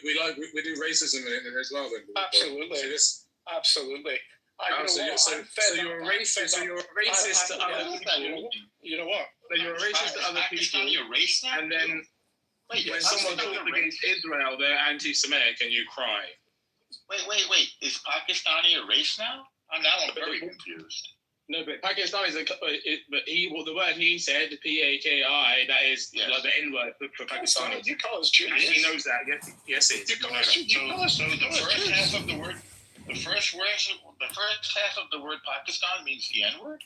we do racism in it as well. Then absolutely, absolutely. So you're a racist. So you're a racist to other people. You know what? So you're a racist to other people. And then when someone talks against Israel, they're anti-Semitic, and you cry. Wait. Is Pakistani a race now? Now I'm very confused. No, but Pakistani is the word he said, P-A-K-I, that is like the N-word for Pakistani. You call us Jews? He knows that. Yes, it is. So the first half of the word, the first half of the word Pakistan means the N-word?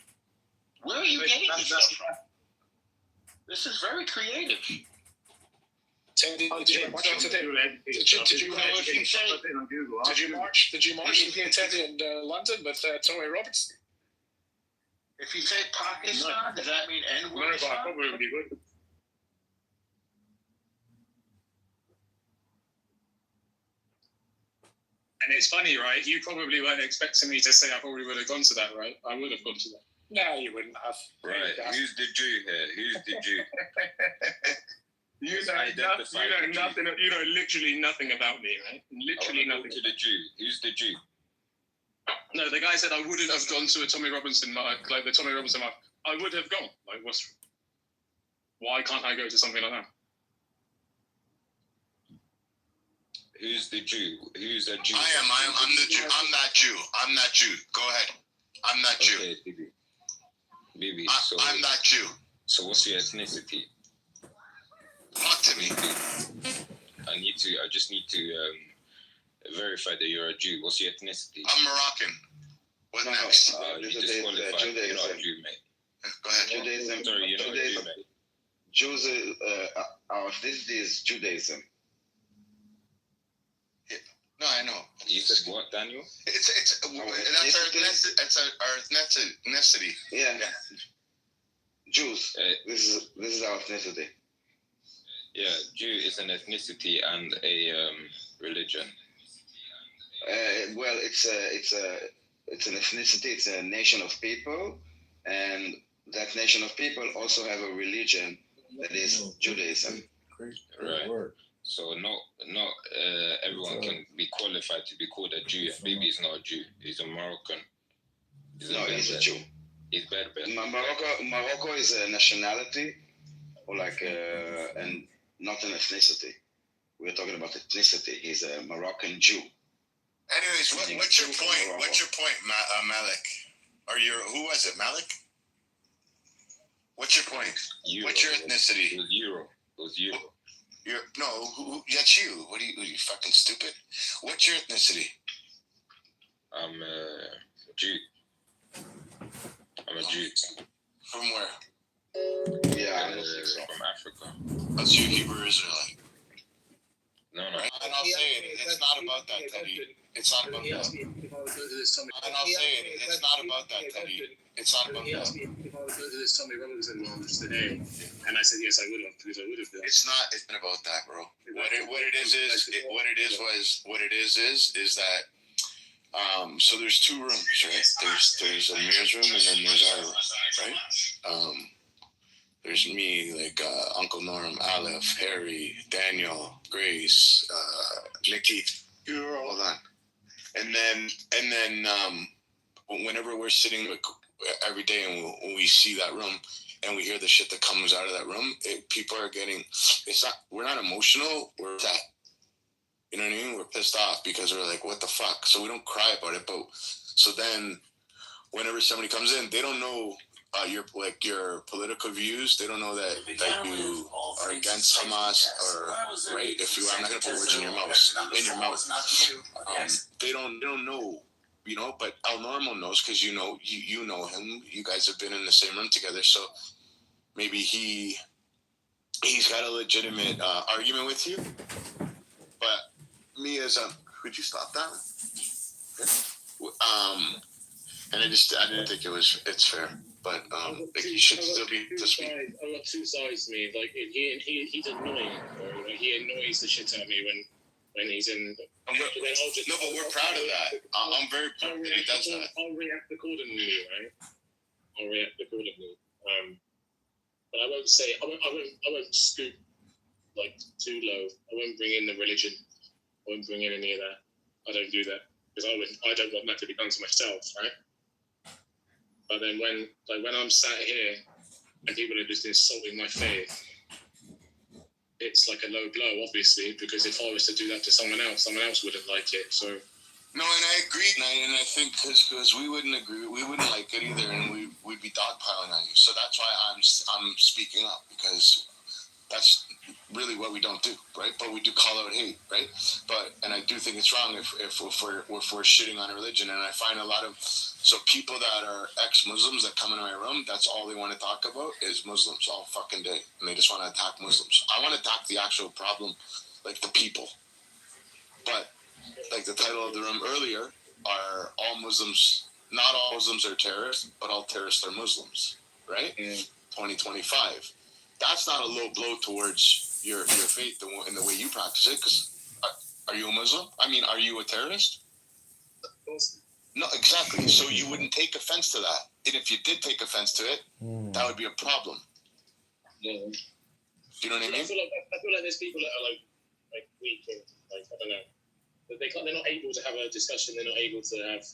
Where are you getting this stuff from? This is very creative. Did you march? Did you march with me and Teddy in London with Tony Roberts? If you say Pakistan, does that mean N-word? And it's funny, right? You probably weren't expecting me to say I probably would have gone to that, right? I would have gone to that. No, you wouldn't have. Right. Who's the Jew here? Who's the Jew? You know nothing. You know literally nothing about me, right? Literally nothing. To the Jew. Who's the Jew? No, the guy said I wouldn't have gone to a Tommy Robinson mark, like the Tommy Robinson mark. I would have gone. Like, why can't I go to something like that? Who's the Jew? Who's a Jew? I'm the Jew. I'm that Jew. I'm that Jew. Go ahead. I'm that Jew. Okay, Bibi. So I'm that Jew. So what's your ethnicity? Talk to me. I just need to verify that you're a Jew. What's your ethnicity? I'm Moroccan. What next? You disqualified. You're not a Jew, mate. Go ahead. Judaism. Sorry, you're not a Jew, mate. Jews, our ethnicity is Judaism. No, I know. You said what, Daniel? That's our ethnicity. Yeah. Jews. This is our ethnicity. Yeah, Jew is an ethnicity and a religion. Well, it's an ethnicity. It's a nation of people, and that nation of people also have a religion that is Judaism. Right. So not everyone can be qualified to be called a Jew. Bibi is not a Jew. He's a Moroccan. He's a Jew. He's Berber. Morocco is a nationality, or and not an ethnicity. We're talking about ethnicity. He's a Moroccan Jew. Anyways, what's your point? What's your point, Malik? Who was it, Malik? What's your point? What's your ethnicity? It was Euro. That's you. What are you fucking stupid? What's your ethnicity? I'm a Jew. I'm a Jew. From where? Yeah, I don't think so. From Africa. That's you, Hebrew Israelite. No. Right? And I'll say it. It's not about that, Teddy. It's not about that. And I'll say it. It's not about that, Teddy. It's not about that. He asked me if I would go to this Tommy Robinson launch today, and I said yes, I would have, because I would have. It's not about that, bro. What it is that. So there's two rooms, right? There's Amir's room, and then there's our room, right? There's me, Uncle Norm, Aleph, Harry, Daniel, Grace, Nikki. Hold on. And then whenever we're sitting every day and when we see that room and we hear the shit that comes out of that room, people are getting. We're not emotional. We're that. You know what I mean? We're pissed off because we're like, what the fuck? So we don't cry about it, but so then whenever somebody comes in, they don't know your political views. They don't know that you are against Hamas or right. I'm not gonna put words in your mouth. They don't know, But El Normo knows because you know him. You guys have been in the same room together, so maybe he's got a legitimate argument with you. But me as could you stop that? And I didn't think it's fair. But he should still be to speak. I've got two sides to me. Like he's annoying. He annoys the shit out of me when he's in. But we're proud of that. I'm very proud that he does that. I'll react accordingly, right? I'll react accordingly. But I won't say. I won't scoop like too low. I won't bring in the religion. I won't bring in any of that. I don't do that because I don't want that to be done to myself, right? But then when I'm sat here and people are just insulting my faith, it's like a low blow, obviously, because if I was to do that to someone else wouldn't like it. So no, and I agree, and I think because we wouldn't agree, we wouldn't like it either, and we'd be dogpiling on you. So that's why I'm speaking up, because that's really what we don't do, right? But we do call out hate, right? And I do think it's wrong if we're shitting on religion, and I find a lot of people that are ex-Muslims that come into my room, that's all they want to talk about is Muslims all fucking day, and they just want to attack Muslims. I want to attack the actual problem, like the people, but. Like the title of the room earlier, are all Muslims, not all Muslims are terrorists, but all terrorists are Muslims, right? 2025. That's not a low blow towards your faith and the way you practice it, because are you a Muslim? I mean, are you a terrorist? No, exactly. So you wouldn't take offense to that. And if you did take offense to it, that would be a problem. Yeah. You know what I mean? I feel like there's people that are like weak and like, I don't know. They're not able to have a discussion. They're not able to have.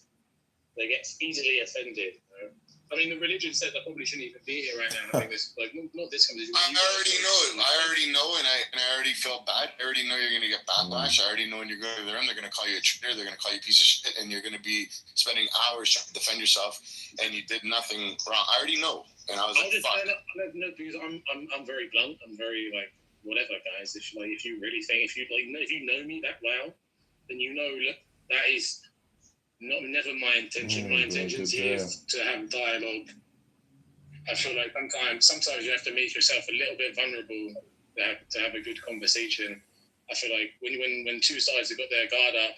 They get easily offended. You know? I mean, the religion said I probably shouldn't even be here right now. I think this, like, not this conversation. I already know, and I already felt bad. I already know you're gonna get backlash. I already know when you're going to them, they're gonna call you a traitor. They're gonna call you a piece of shit, and you're gonna be spending hours trying to defend yourself, and you did nothing wrong. I already know, and I was like, fuck. No, because I'm very blunt. I'm very like whatever, guys. If you really think if you know me that well. Then you know that is never my intention. My intention is to have dialogue. I feel like sometimes you have to make yourself a little bit vulnerable to have a good conversation. I feel like when two sides have got their guard up,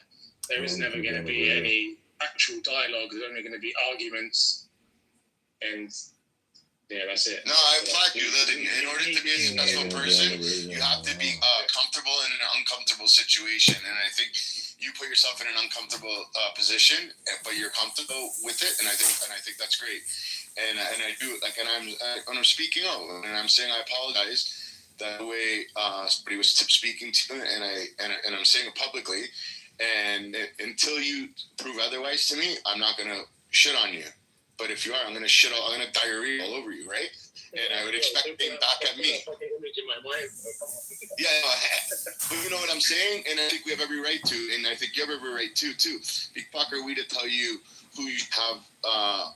there is never going to be any actual dialogue. There's only going to be arguments, and yeah, that's it. No, I applaud you. In order to be a successful person, you have to be comfortable in an uncomfortable situation, and I think you put yourself in an uncomfortable position, but you're comfortable with it, and I think that's great. And I do like, and I'm speaking out, and I'm saying I apologize that the way somebody was speaking to me, and I'm saying it publicly, and until you prove otherwise to me, I'm not gonna shit on you. But if you are, I'm gonna diarrhea all over you, right? And I would expect being back at me. Yeah, but you know what I'm saying? And I think we have every right to, and I think you have every right to, too. Big fuck are we to tell you who you have,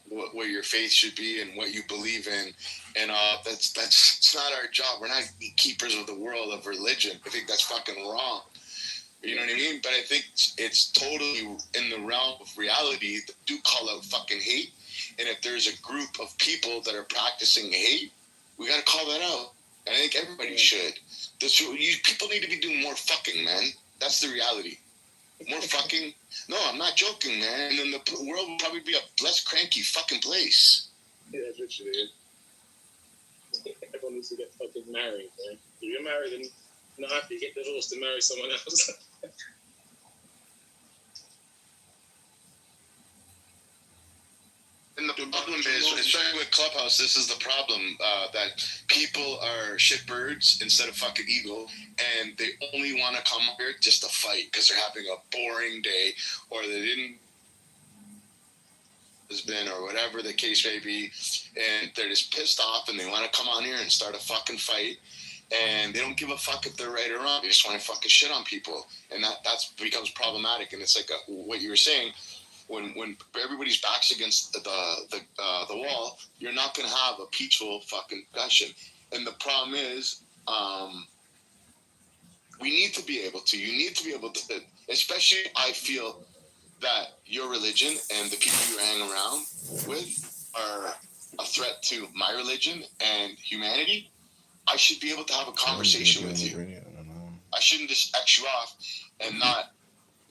what your faith should be and what you believe in. And that's not our job. We're not keepers of the world of religion. I think that's fucking wrong. You know what I mean? But I think it's totally in the realm of reality that do call out fucking hate. And if there's a group of people that are practicing hate, we got to call that out. And I think everybody should. People need to be doing more fucking, man. That's the reality. More fucking. No, I'm not joking, man. And then the world will probably be a less cranky fucking place. Yeah, that's literally it. Everyone needs to get fucking married, man. If you're married and not happy, get divorced and marry someone else. And the problem is, especially with Clubhouse, this is the problem, that people are shitbirds instead of fucking eagle, and they only want to come here just to fight because they're having a boring day, or they didn't husband, or whatever the case may be, and they're just pissed off, and they want to come on here and start a fucking fight, and they don't give a fuck if they're right or wrong. They just want to fucking shit on people, and that becomes problematic. And it's like what you were saying. When everybody's backs against the wall, you're not going to have a peaceful fucking discussion. And the problem is, you need to be able to, especially I feel that your religion and the people you hang around with are a threat to my religion and humanity. I should be able to have a conversation with you. I shouldn't just X you off and not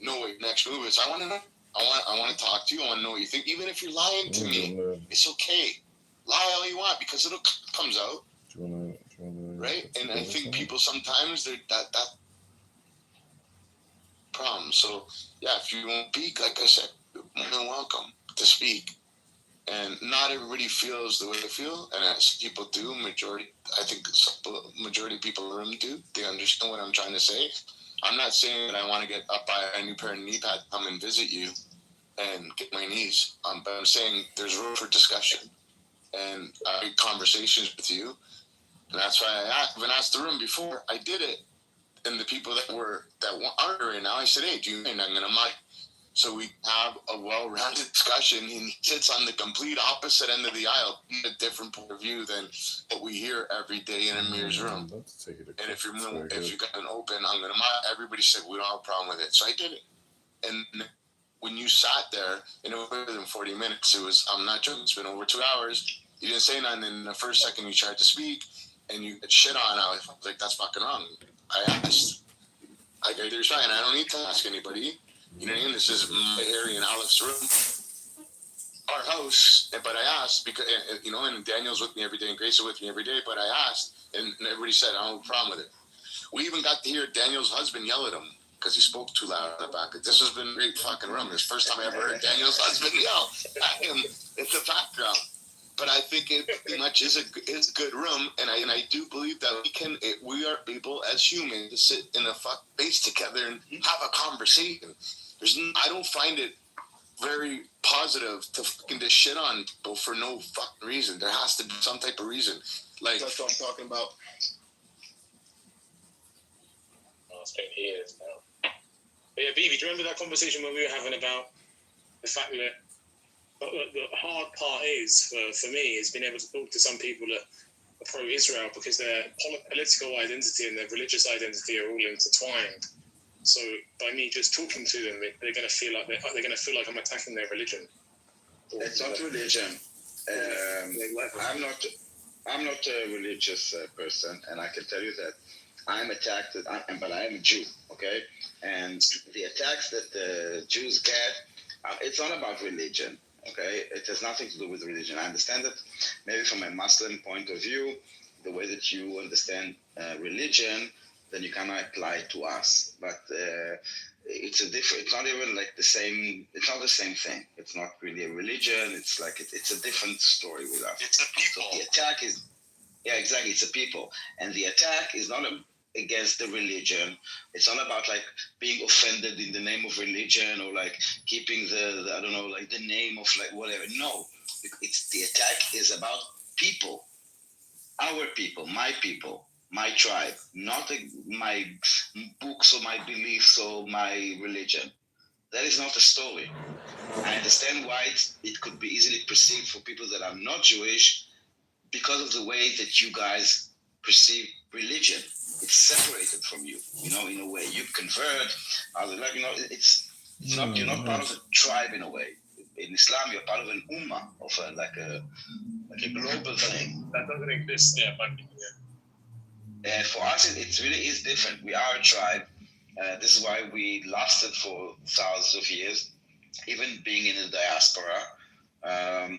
know what your next move is. I want to know. I want to talk to you. I want to know what you think. Even if you're lying to me, it's okay. Lie all you want because it comes out. Right? And I think people sometimes, they're that problem. So, yeah, if you want to speak, like I said, you're more than welcome to speak. And not everybody feels the way I feel, and as people do, I think majority of people in the room do. They understand what I'm trying to say. I'm not saying that I want to get up by a new pair of knee pads, come and visit you and get my knees. But I'm saying there's room for discussion and conversations with you. And that's why I've been asked the room before. I did it. And the people that aren't right now, I said, hey, do you mind? I'm going to mic. So we have a well-rounded discussion. And he sits on the complete opposite end of the aisle, a different point of view than what we hear every day in Amir's room. And if you got an open, I'm going to mic. Everybody said, we don't have a problem with it. So I did it. And when you sat there, and it was more than 40 minutes, I'm not joking, it's been over 2 hours. You didn't say nothing. In the first second you tried to speak, and you get shit on. I was like, that's fucking wrong. I asked. I got your sign. I don't need to ask anybody. You know what I mean? This is my Harry and Alep's room, our house. But I asked because and Daniel's with me every day, and Grace is with me every day. But I asked, and everybody said, I don't have a problem with it. We even got to hear Daniel's husband yell at him because he spoke too loud in the back. This has been a great fucking room. It's the first time I ever heard Daniel's husband yell at him in the background. But I think it pretty much is a good room, and I do believe that we are able as humans to sit in a space together and have a conversation. I don't find it very positive to fucking just shit on people for no fucking reason. There has to be some type of reason. Like That's what I'm talking about. It's been years now. But yeah, Bibi, do you remember that conversation when we were having about the fact that the hard part is, for me, is being able to talk to some people that are pro-Israel because their political identity and their religious identity are all intertwined. So by me just talking to them, they're going to feel like I'm attacking their religion. It's not religion. I'm not a religious person, and I can tell you that I'm attacked, but I am a Jew, okay? And the attacks that the Jews get, it's not about religion, okay? It has nothing to do with religion. I understand that maybe from a Muslim point of view, the way that you understand religion, then you cannot apply it to us. But it's not even like the same, it's not the same thing. It's not really a religion. It's like, it's a different story with us. it's a people. So the attack is, yeah, exactly. It's a people. And the attack is not against the religion. It's not about like being offended in the name of religion or like keeping the I don't know, like the name of like whatever. No, the attack is about people, our people, my tribe, not my books or my beliefs or my religion. That is not a story. I understand why it could be easily perceived for people that are not Jewish because of the way that you guys perceive religion. It's separated from you, in a way. You convert, you're not part of a tribe in a way. In Islam, you're part of an ummah, of a global thing. That doesn't exist, yeah. And for us, it really is different. We are a tribe. This is why we lasted for thousands of years, even being in the diaspora.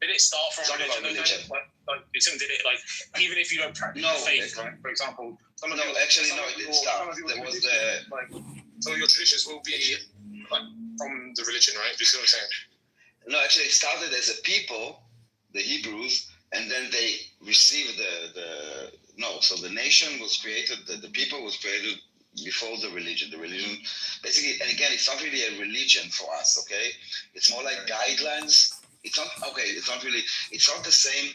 Did it start from religion? Like, did it, like, even if you don't practice faith, right? For example, it didn't start. There was some of your traditions will be like from the religion, right? Do you see what I'm saying? No, actually, it started as a people, the Hebrews, and then they received so the nation was created, the people was created before the religion. The religion, basically, and again, it's not really a religion for us, okay? It's more like guidelines. It's not the same.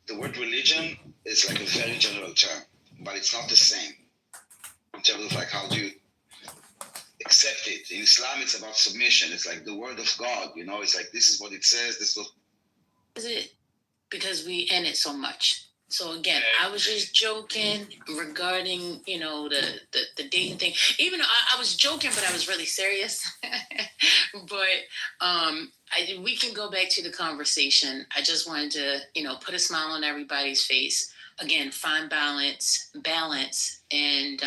The word religion is like a very general term, but it's not the same in terms of like how do you accept it. In Islam, it's about submission. It's like the word of God, it's like this is what it says, this was. Is it because we end it so much? So again, I was just joking regarding, the dating thing. Even though I was joking, but I was really serious. But we can go back to the conversation. I just wanted to, put a smile on everybody's face. Again, find balance, and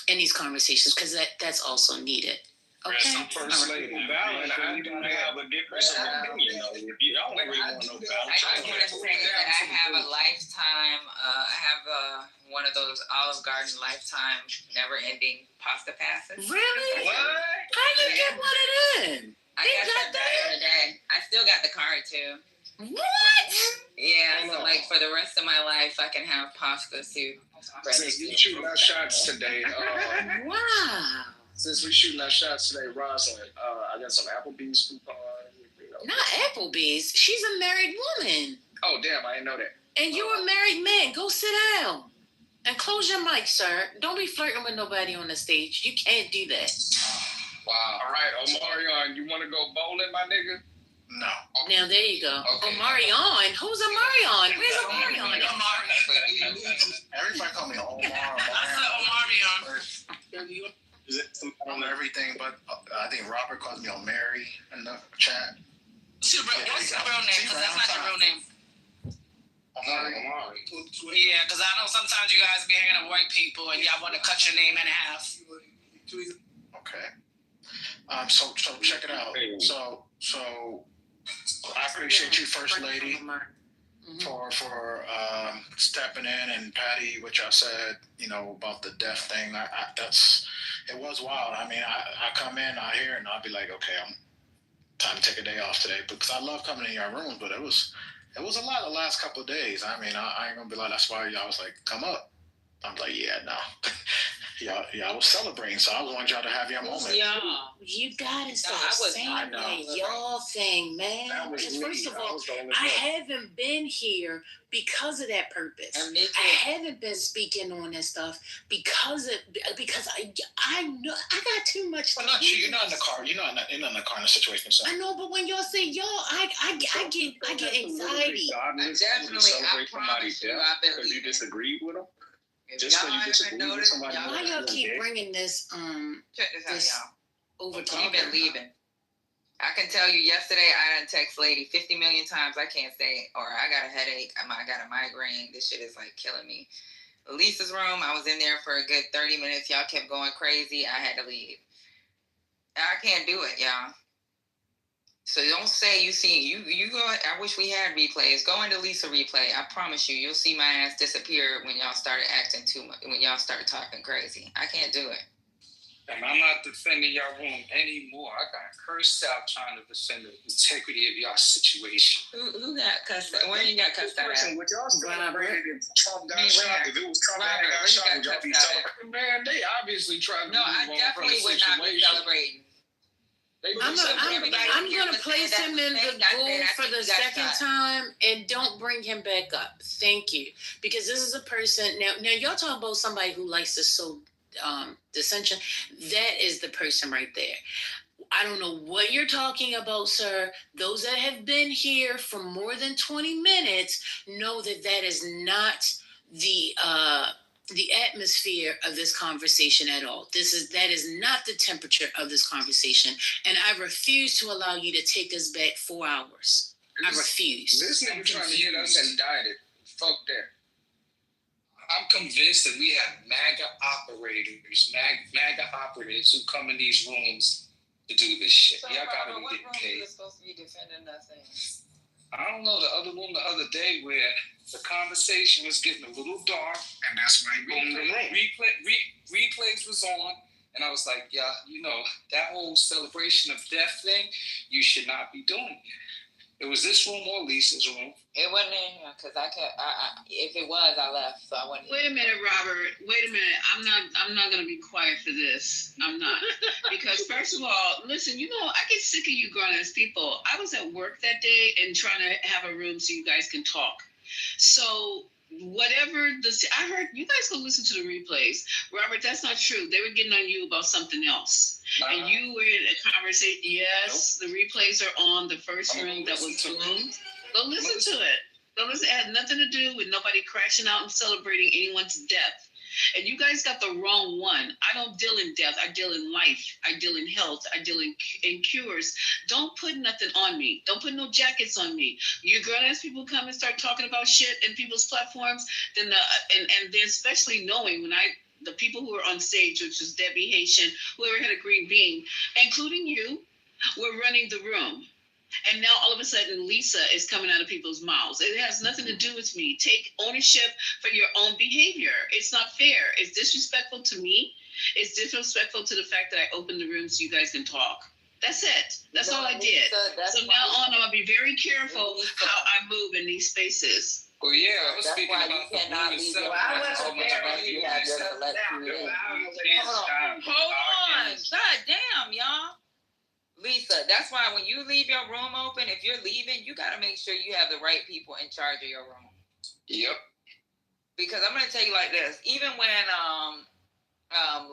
in these conversations, because that's also needed. Okay. Balance, I do have a difference of opinion. If you don't really want no balance, I just want to say that I have a lifetime. I have one of those Olive Garden lifetime, never-ending pasta passes. Really? What? How you get one of them? I got that back in the day. I still got the card too. What? Yeah, so like for the rest of my life, I can have pasta soup. Since we shooting our shots today, Wow. since we shooting our shots today, Rosalind, I got some Applebee's coupon. Not Applebee's. She's a married woman. Oh damn, I didn't know that. And you're a married man. Go sit down. And close your mic, sir. Don't be flirting with nobody on the stage. You can't do that. Wow. All right, Omarion, you want to go bowling, my nigga? No. Now, there you go. Okay. Omarion? Who's Omarion? Where's Omarion? Everybody call me Omar. Is it on everything? But I think Robert calls me Mary in the chat. What's your real name? Because that's not your real name. Omari. Yeah, because I know sometimes you guys be hanging with white people and y'all want to cut your name in half. Okay. So check it out. So I appreciate you, First Lady, for stepping in, and Patty, what y'all said, about the deaf thing. It was wild. I mean, I come in, I hear, and I'll be like, okay, I'm time to take a day off today, because I love coming in your rooms, but it was a lot the last couple of days. I mean, I ain't gonna be like, that's why y'all was like, come up. I'm like, yeah, no. y'all was celebrating, so I wanted y'all to have your moment. Y'all, you gotta stop saying that y'all thing, man. Because first of all, I haven't been here because of that purpose. I haven't been speaking on that stuff because I know I got too much. Well, not you. You're not in the car. You're not in the car in a situation. So. I know, but when y'all say y'all, I get anxiety. I promise you, because you disagreed with them. Just so you disagree with somebody. Why y'all keep bringing this check this out, y'all. over to You've been leaving. I can tell you yesterday I done text lady 50 million times I can't stay, or I got a headache, I got a migraine, this shit is like killing me. Lisa's room, I was in there for a good 30 minutes, y'all kept going crazy, I had to leave. I can't do it, y'all. So don't say you go. I wish we had replays. Go into Lisa replay. I promise you'll see my ass disappear when y'all started acting too much. When y'all started talking crazy, I can't do it. And I'm not defending y'all room anymore. I got cursed out trying to defend the integrity of y'all situation. Who got cussed out? Where you got cussed out? What y'all celebrated if Trump got shot? If it was Trump that got shot, would y'all be celebrating? Man, they obviously tried to. No, I definitely would not be celebrating. I'm gonna place him in the goal for the second time, and don't bring him back up. Thank you, because this is a person. Now y'all talking about somebody who likes to sow dissension. That is the person right there. I don't know what you're talking about, sir. Those that have been here for more than 20 minutes know that is not the atmosphere of this conversation at all. That is not the temperature of this conversation, and I refuse to allow you to take us back 4 hours. I refuse. This nigga trying to get us indicted. Fuck that. I'm convinced that we have MAGA operatives who come in these rooms to do this shit. So y'all gotta be getting paid. You're supposed to be defending nothing. I don't know, the other room the other day where the conversation was getting a little dark, and that's when I go in the room. Replays was on, and I was like, yeah, that whole celebration of death thing, you should not be doing it. It was this room or Lisa's room. It wasn't in here because if it was, I left, so I wouldn't. Wait a minute, Robert. Wait a minute. I'm not gonna be quiet for this. I'm not, because first of all, listen. I get sick of you grown ass people. I was at work that day and trying to have a room so you guys can talk. So whatever I heard, you guys go listen to the replays. Robert, that's not true. They were getting on you about something else. And you were in a conversation. Yes, nope. The replays are on the first room that was boomed. Go listen to it. Go listen. It had nothing to do with nobody crashing out and celebrating anyone's death. And you guys got the wrong one. I don't deal in death. I deal in life. I deal in health. I deal in cures. Don't put nothing on me. Don't put no jackets on me. You grown-ass people come and start talking about shit in people's platforms, then and then especially knowing when the people who were on stage, which was Debbie Haitian, whoever had a green bean, including you, were running the room. And now all of a sudden, Lisa is coming out of people's mouths. It has nothing to do with me. Take ownership for your own behavior. It's not fair. It's disrespectful to me. It's disrespectful to the fact that I opened the room so you guys can talk. That's it. That's all I did. So now on, I'll be very careful how I move in these spaces. Well, yeah, I was That's speaking why about you cannot the leave women's your self. house unless you have your select community. Hold on. God damn, y'all. Lisa, that's why when you leave your room open, if you're leaving, you got to make sure you have the right people in charge of your room. Yep. Because I'm going to tell you like this. Even when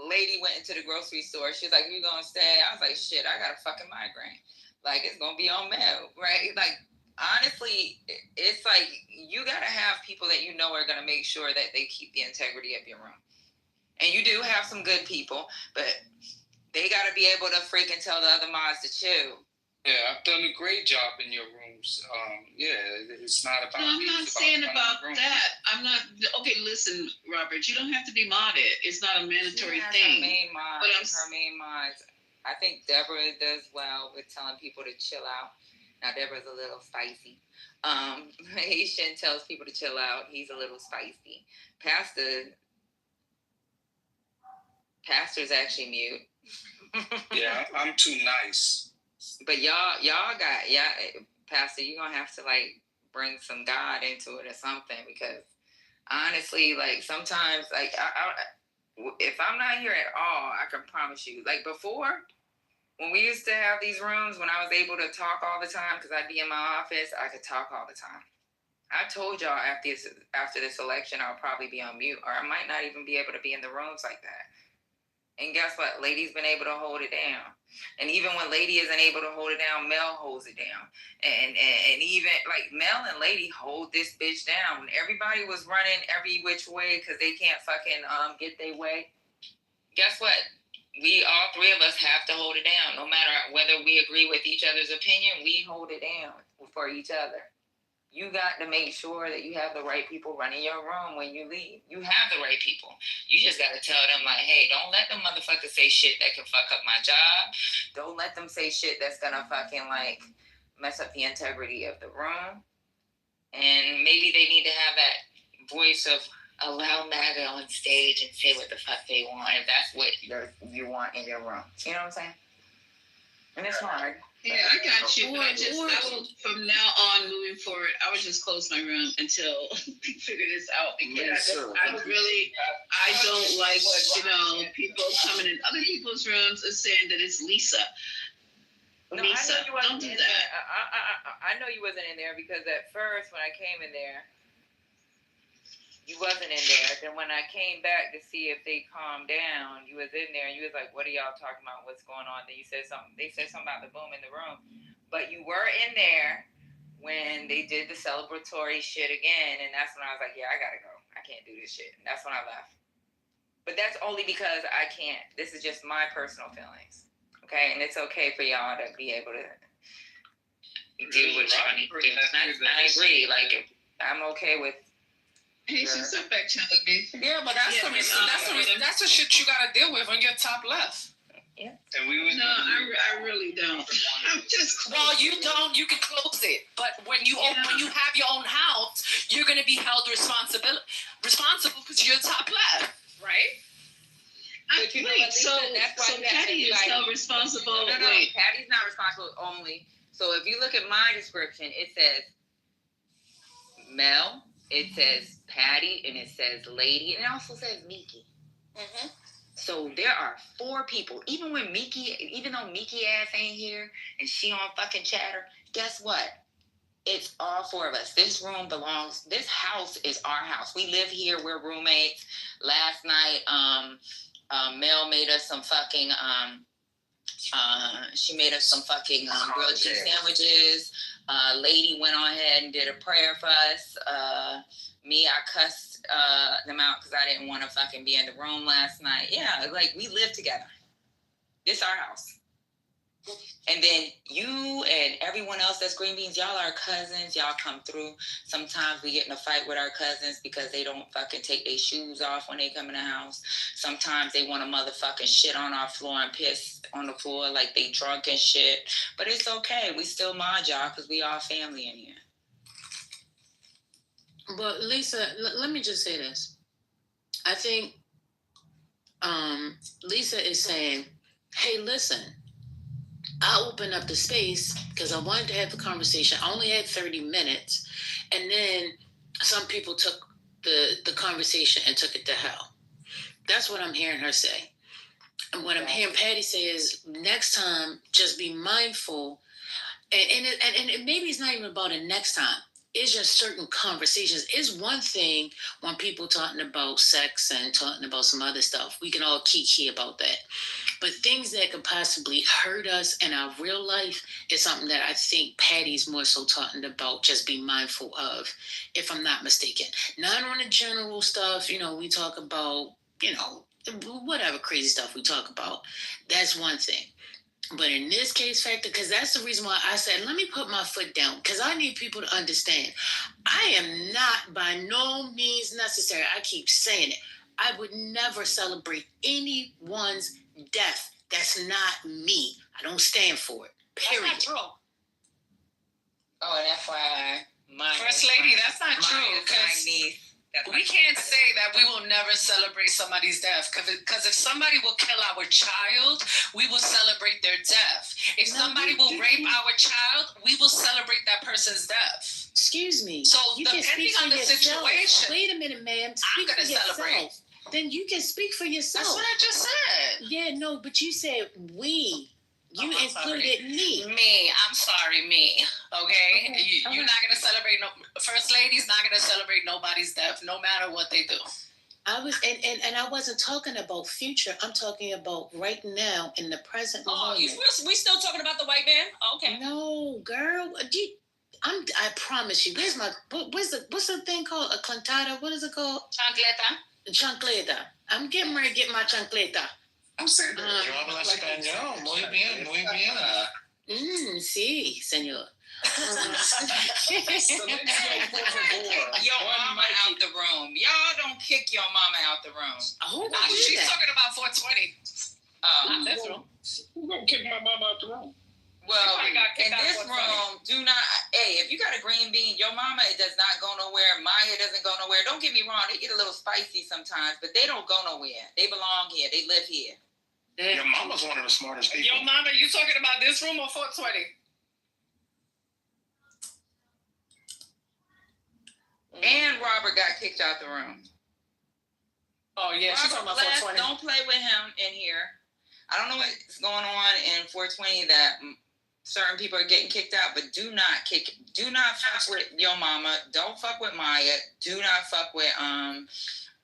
lady went into the grocery store, she's like, you going to stay? I was like, shit, I got a fucking migraine. Like, it's going to be on mail, right? Like, honestly, it's like you got to have people that you know are going to make sure that they keep the integrity of your room. And you do have some good people, but they got to be able to freaking tell the other mods to chill. Yeah, I've done a great job in your rooms. It's not about. No, I'm not saying about that. I'm not. Okay, listen, Robert. You don't have to be modded. It's not a mandatory thing. Her main mods. I think Deborah does well with telling people to chill out. Now Deborah's a little spicy. Haitian tells people to chill out. He's a little spicy. Pastor's actually mute. Yeah, I'm too nice. But y'all got Pastor, you're gonna have to like bring some God into it or something, because honestly, like sometimes, like if I'm not here at all, I can promise you, like before, when we used to have these rooms, when I was able to talk all the time, because I'd be in my office, I could talk all the time. I told y'all after this election, I'll probably be on mute, or I might not even be able to be in the rooms like that. And guess what? Lady's been able to hold it down. And even when Lady isn't able to hold it down, Mel holds it down. And even like Mel and Lady hold this bitch down. When everybody was running every which way because they can't fucking get their way, guess what? We, all three of us, have to hold it down. No matter whether we agree with each other's opinion, we hold it down for each other. You got to make sure that you have the right people running your room when you leave. You have the right people. You just got to tell them, like, hey, don't let them motherfuckers say shit that can fuck up my job. Don't let them say shit that's going to fucking, like, mess up the integrity of the room. And maybe they need to have that voice of allow MAGA on stage and say what the fuck they want, if that's what you want in your room. You know what I'm saying? And it's hard. Yeah, I got you. But I will, from now on, moving forward, I would just close my room until we figure this out, because I don't like, people coming in other people's rooms and saying that it's Lisa. No, Lisa, don't do that. I know you wasn't in there, because at first when I came in there, you wasn't in there. Then when I came back to see if they calmed down, you was in there and you was like, what are y'all talking about? What's going on? Then you said something. They said something about the boom in the room. But you were in there when they did the celebratory shit again. And that's when I was like, yeah, I got to go. I can't do this shit. And that's when I left. But that's only because I can't. This is just my personal feelings. Okay? And it's okay for y'all to be able to do what y'all need to do. I agree. Like, I'm okay with. Hey, she's up back telling me. Yeah, but that's the shit you gotta deal with on your top left. Yeah. And we No, I really don't. I'm just. Well, you don't. You can close it, but when you have your own house, you're gonna be held responsible because you're top left, right? So Patty is held responsible. No, Patty's not responsible only. So if you look at my description, it says Mel. It says Patty, and it says Lady, and it also says Miki. Mm-hmm. So there are 4 people. Even though Miki ass ain't here, and she on fucking chatter, guess what? It's all 4 of us. This house is our house. We live here, we're roommates. Last night, Mel made us some fucking, grilled cheese sandwiches. Lady went on ahead and did a prayer for us. Me, I cussed them out because I didn't want to fucking be in the room last night. Yeah, like, we live together. This our house. And then you and everyone else that's green beans, y'all are cousins. Y'all come through. Sometimes we get in a fight with our cousins because they don't fucking take their shoes off when they come in the house. Sometimes they want to motherfucking shit on our floor and piss on the floor like they drunk and shit. But it's okay. We still mod y'all because we all family in here. But Lisa, let me just say this. I think Lisa is saying, hey, listen, I opened up the space because I wanted to have the conversation. I only had 30 minutes. And then some people took the conversation and took it to hell. That's what I'm hearing her say. And what I'm hearing Patty say is next time, just be mindful. And maybe it's not even about it next time. It's just certain conversations. It's one thing when people talking about sex and talking about some other stuff. We can all kiki about that. But things that could possibly hurt us in our real life is something that I think Patty's more so talking about, just be mindful of, if I'm not mistaken. Not on the general stuff, we talk about, whatever crazy stuff we talk about. That's one thing. But in this case factor, because that's the reason why I said, let me put my foot down, because I need people to understand. I am not by no means necessary. I keep saying it. I would never celebrate anyone's death. That's not me. I don't stand for it. Period. That's not true. Oh, and FYI, First Lady, that's not true. Because we can't say that we will never celebrate somebody's death. Because if somebody will kill our child, we will celebrate their death. If somebody will rape our child, we will celebrate that person's death. Excuse me. So you depending on the situation, wait a minute, ma'am. I'm going to celebrate. Then you can speak for yourself. That's what I just said. Yeah, no, but you said we. You included me. Me. I'm sorry, me. Okay? You're not going to celebrate, First Lady's not going to celebrate nobody's death, no matter what they do. I was, and I wasn't talking about future. I'm talking about right now in the present moment. We still talking about the white man? Okay. No, girl. I promise you. What's the thing called? A cantata? What is it called? Chancleta. I'm getting ready to get my chancleta. I'm saying that. Yo hablo español. Muy bien, muy bien. Sí, señor. Your mama out the room. Y'all don't kick your mama out the room. She's talking about 420. Not this room. Who's gonna kick my mama out the room? Well, in this room, do not. Hey, if you got a green bean, your mama, it does not go nowhere. Maya doesn't go nowhere. Don't get me wrong; they get a little spicy sometimes, but they don't go nowhere. They belong here. They live here. Your mama's one of the smartest people. Your mama, you talking about this room or 420? And Robert got kicked out the room. Oh yeah, she's talking about 420. Don't play with him in here. I don't know what's going on in 420 that certain people are getting kicked out, but do not fuck with your mama. Don't fuck with Maya. Do not fuck with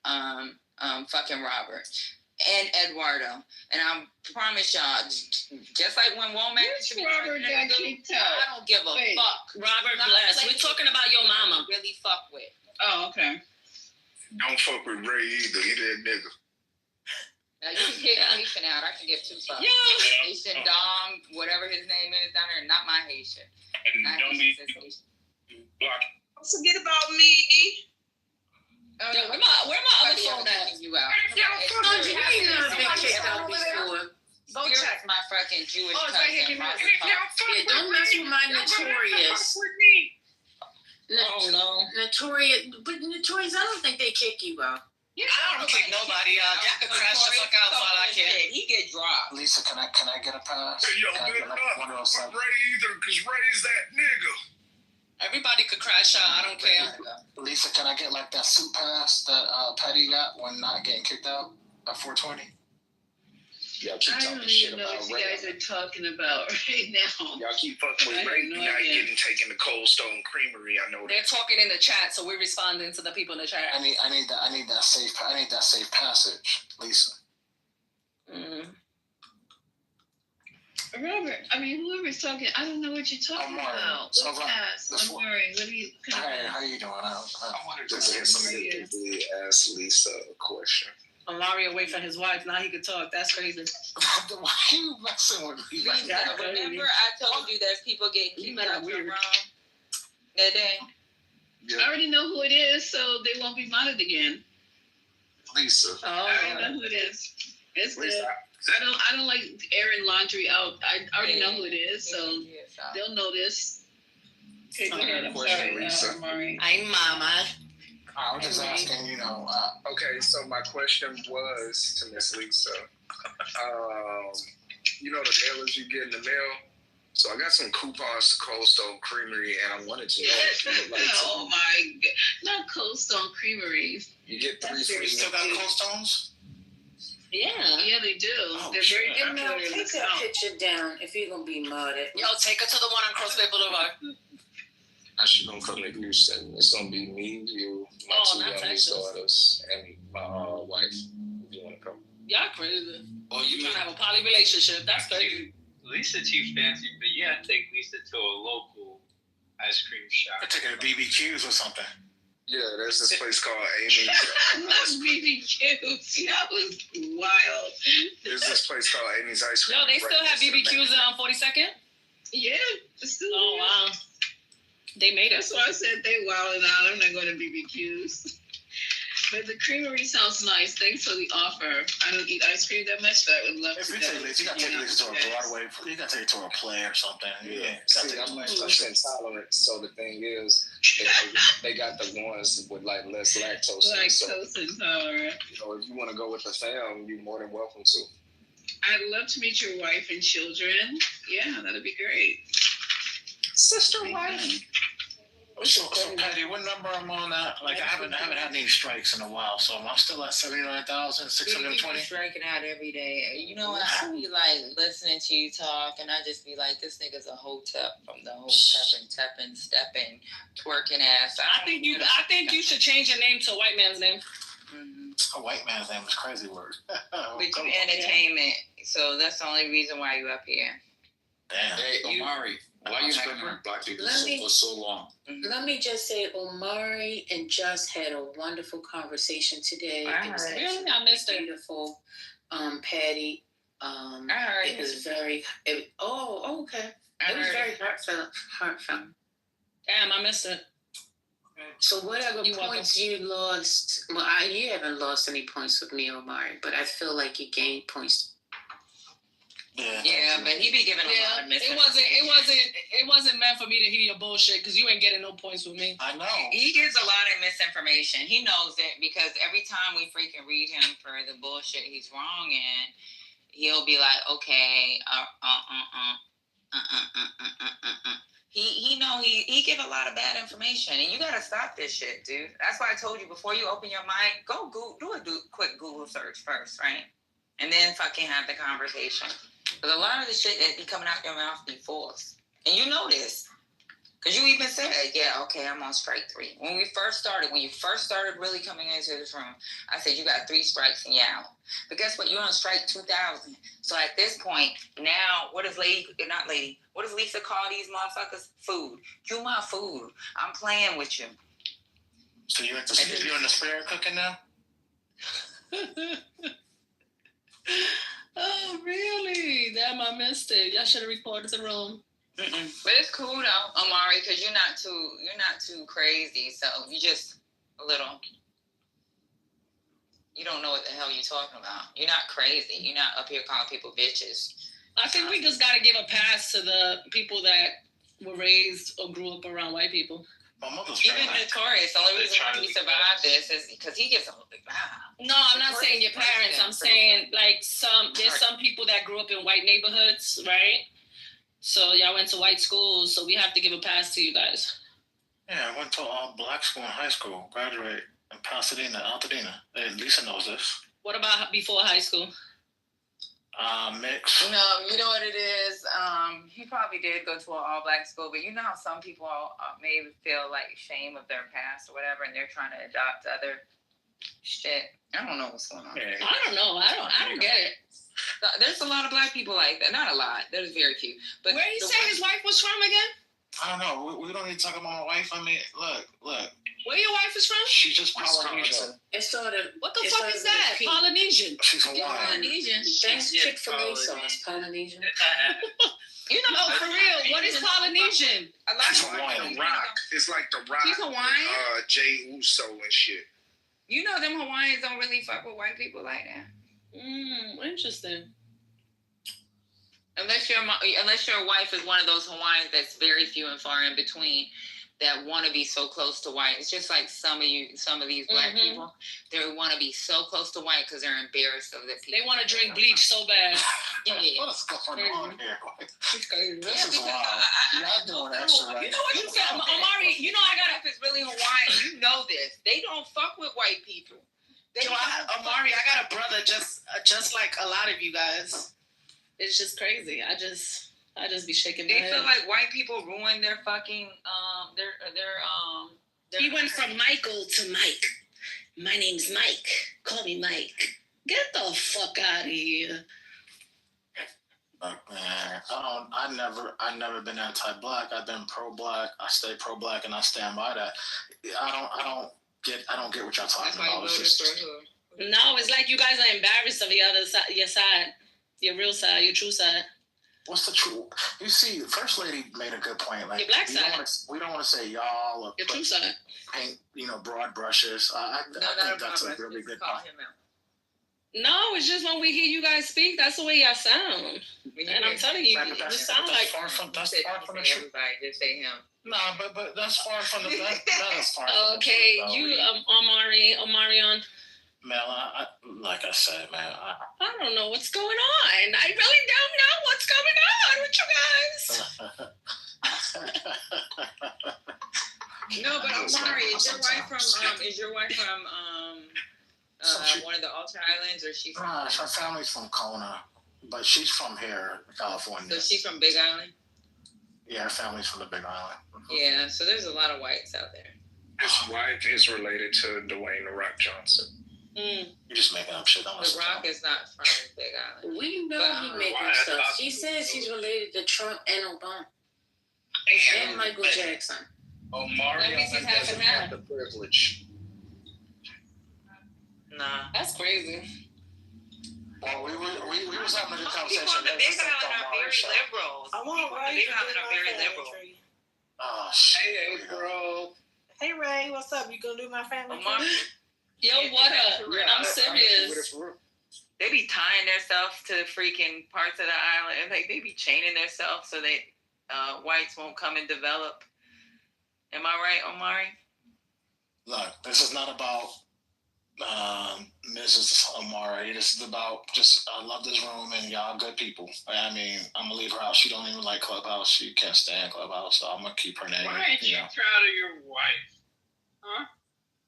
fucking Robert and Eduardo. And I promise y'all, just like when Womack Robert got kicked out. I don't give a fuck. Robert bless. We're talking about your mama. Really fuck with. Oh, okay. Don't fuck with Ray either. He that nigga. Now you can kick Haitian out. I can give 2 fucks. Yeah. Haitian Dom, whatever his name is down there, not my Haitian. And don't be block. Don't forget about me. Oh, yeah, where my other phone at? You out. Go check my fucking Jewish cousin. Yeah, don't mess with my Notorious. No. Notorious, but Notorious, I don't think they kick you out. I don't kick nobody out. Y'all can crash the fuck out while I can. He get dropped. Lisa, can I get a pass? Hey, yo, good enough. Ray either, because Ray's that nigga. Everybody could crash out. I don't care. Lisa, can I get like that suit pass that Patty got when not getting kicked out at 420? Y'all keep I talking don't shit even know about what you Ray. guys are talking about right now. Y'all keep fucking with I Ray. have no You're not idea. getting taken to Cold Stone Creamery. I know They're that. talking in the chat, so we're responding to the people in the chat. I need that safe passage, Lisa. Mm-hmm. Robert, I mean, whoever's talking, I don't know what you're talking about. So, What pass? I'm sorry. What are you? Hey, how you doing? I wanted to simply ask Lisa a question. Mario away from his wife. Now he can talk. That's crazy. Why are you messing with me? Remember, I told you there's people getting kicked out of the room that day. I already know who it is, so they won't be modded again. Lisa. Oh, I already know who it is. It's good. I don't like airing laundry out. I already know who it is, so they'll know this. Okay, go ahead. I'm sorry, Mari. I'm Mama. I was just asking, Okay, so my question was to Miss Lisa. you know the mailers you get in the mail. So I got some coupons to Cold Stone Creamery, and I wanted to know if you would like to. Oh my God! Not Cold Stone Creamery. You get 3 free. You still got Cold Stones? Yeah. Yeah, they do. Oh, They're very And now popular in the take that South. picture down if you're gonna be modded. Yo, take her to the one on Crossway Boulevard. Actually, gonna come to Houston. It's gonna be me, you, my 2 not youngest Texas. daughters, and my wife. If you wanna come. Y'all crazy. Oh, You trying to have a poly relationship? That's crazy. Lisa too fancy, but you gotta take Lisa to a local ice cream shop. They're taking her to BBQs or something. Yeah, there's this place called Amy's. Those BBQs. That was wild. There's this place called Amy's Ice Cream. Yo, they still have Breakfast and BBQs on 42nd? Yeah. It's still Oh, wow. They made it. That's why I said they wilding out. I'm not going to BBQs. But the creamery sounds nice. Thanks for the offer. I don't eat ice cream that much, but I would love If to you go. take Lisa, you gotta take Lisa to a Broadway. You gotta take her to a play or something. Yeah. Gotta See, take I'm her to lactose intolerant, so the thing is, they got the ones with like less lactose. in it. So, Lactose intolerant. you know, if you want to go with the fam, you're more than welcome to. I'd love to meet your wife and children. Yeah, that'd be great. Sister wife. So Patty, what number I'm on that? Like I haven't had any strikes in a while, so I'm still at 79,620. People striking out every day. You know what? I be like listening to you talk, and I just be like, this nigga's a hotep from the whole tapping, stepping, twerking ass. I think you should change your name to a white man's name. A white man's name is a crazy word. But you entertainment, so that's the only reason why you up here. Damn. Hey, Omari, why you hanging with black people for so long? Let me just say, Omari and Just had a wonderful conversation today. I It was heard. Really? I missed it. beautiful. Patty. I heard It was very. Okay. It was very heartfelt. Damn, I missed it. So whatever You're points you lost, you haven't lost any points with me, Omari, but I feel like you gained points. Yeah, but he be giving a lot of It wasn't meant for me to hear your bullshit because you ain't getting no points with me. I know. He gives a lot of misinformation. He knows it because every time we freaking read him for the bullshit he's wrong in, he'll be like, okay, He give a lot of bad information, and you gotta stop this shit, dude. That's why I told you before you open your mic, go do a quick Google search first, right? And then fucking have the conversation. Because a lot of the shit that be coming out your mouth be false. And you know this. Because you even said, yeah, okay, I'm on strike 3. When you first started really coming into this room, I said, you got 3 strikes and you're out. But guess what? You're on strike 2,000. So at this point, now, what does Lisa call these motherfuckers? Food. You my food. I'm playing with you. So you're in the spare cooking now? Oh, really? Damn, I missed it. Y'all should have recorded the room. But it's cool though, Omari, because you're not too crazy. So you just a little. You don't know what the hell you're talking about. You're not crazy. You're not up here calling people bitches. I think we just got to give a pass to the people that were raised or grew up around white people. Even Notorious, the only reason why he survived this is because he gets a No, I'm not saying your parents. I'm saying like there's some people that grew up in white neighborhoods, right? So y'all went to white schools, so we have to give a pass to you guys. Yeah, I went to all black school in high school, graduated in Pasadena, Altadena. Lisa knows this. What about before high school? Mix. No, you know what it is? He probably did go to an all-black school, but you know how some people maybe feel like shame of their past or whatever, and they're trying to adopt other shit. I don't know what's going on. Yeah. I don't know. I don't get it. There's a lot of black people like that. Not a lot. There's very few. But where you say his wife was from again? I don't know. We don't need to talk about my wife. I mean, look. Where your wife is from? She's just Polynesian. It started. What the fuck is that? Polynesian. She's Hawaiian. Polynesian. That's Chick-fil-A sauce. Polynesian. You know, for real. What is Polynesian? It's Hawaiian. The Rock. It's like The Rock. He's Hawaiian? Jay Uso and shit. You know them Hawaiians don't really fuck with white people like that. Interesting. Unless your wife is one of those Hawaiians that's very few and far in between. that want to be so close to white. It's just like some of these black people. They want to be so close to white because they're embarrassed of the people. They want to drink bleach so bad. What is going on here? This is wild. Y'all doing extra right. You know what you said, Amari? You know I got if it's really Hawaiian. You know this. They don't fuck with white people. Amari, I got a brother just like a lot of you guys. It's just crazy. I just be shaking my head. They feel like white people ruin their fucking He went from Michael to Mike. My name's Mike. Call me Mike. Get the fuck out of here. Man, I never been anti-black. I've been pro-black. I stay pro-black, and I stand by that. I don't get what y'all talking about. No, it's like you guys are embarrassed of your side, your real side, your true side. What's the truth? You see, the First Lady made a good point. Like, your black side. We don't want to say y'all or your true side. Paint, broad brushes. I think that's a really good point. No, it's just when we hear you guys speak, that's the way y'all sound. And I'm telling you, you sound like far from the truth. Everybody just say him. No, but that's far from the that is far. Okay, from the you Omarion. Mel, like I said, man, I don't know what's going on. I really don't know what's going on with you guys. No, but Omari, is your wife from one of the Alter Islands, or she's from? Her family's from Kona, but she's from here, California. So she's from Big Island? Yeah, her family's from the Big Island. Yeah, so there's a lot of whites out there. His wife is related to Dwayne "The Rock" Johnson. You're just making up shit. The Rock is not from Big Island. We know he making stuff. She says he's related to Trump and Obama. And Michael Jackson. Omari doesn't have the privilege. Nah. That's crazy. Well, we was having a good conversation. People on the Big Island are very liberals. People on the Big Island are very liberal. Oh, shit. Hey, bro. Hey, Ray, what's up? You gonna do my family? Yo, what up? I'm serious. They be tying themselves to freaking parts of the island, and like they be chaining themselves so that whites won't come and develop. Am I right, Omari? Look, this is not about Mrs. Omari. This is about I love this room and y'all good people. I mean, I'm gonna leave her out. She don't even like Clubhouse. She can't stand Clubhouse, so I'm gonna keep her name. Why aren't you proud of your wife? Huh?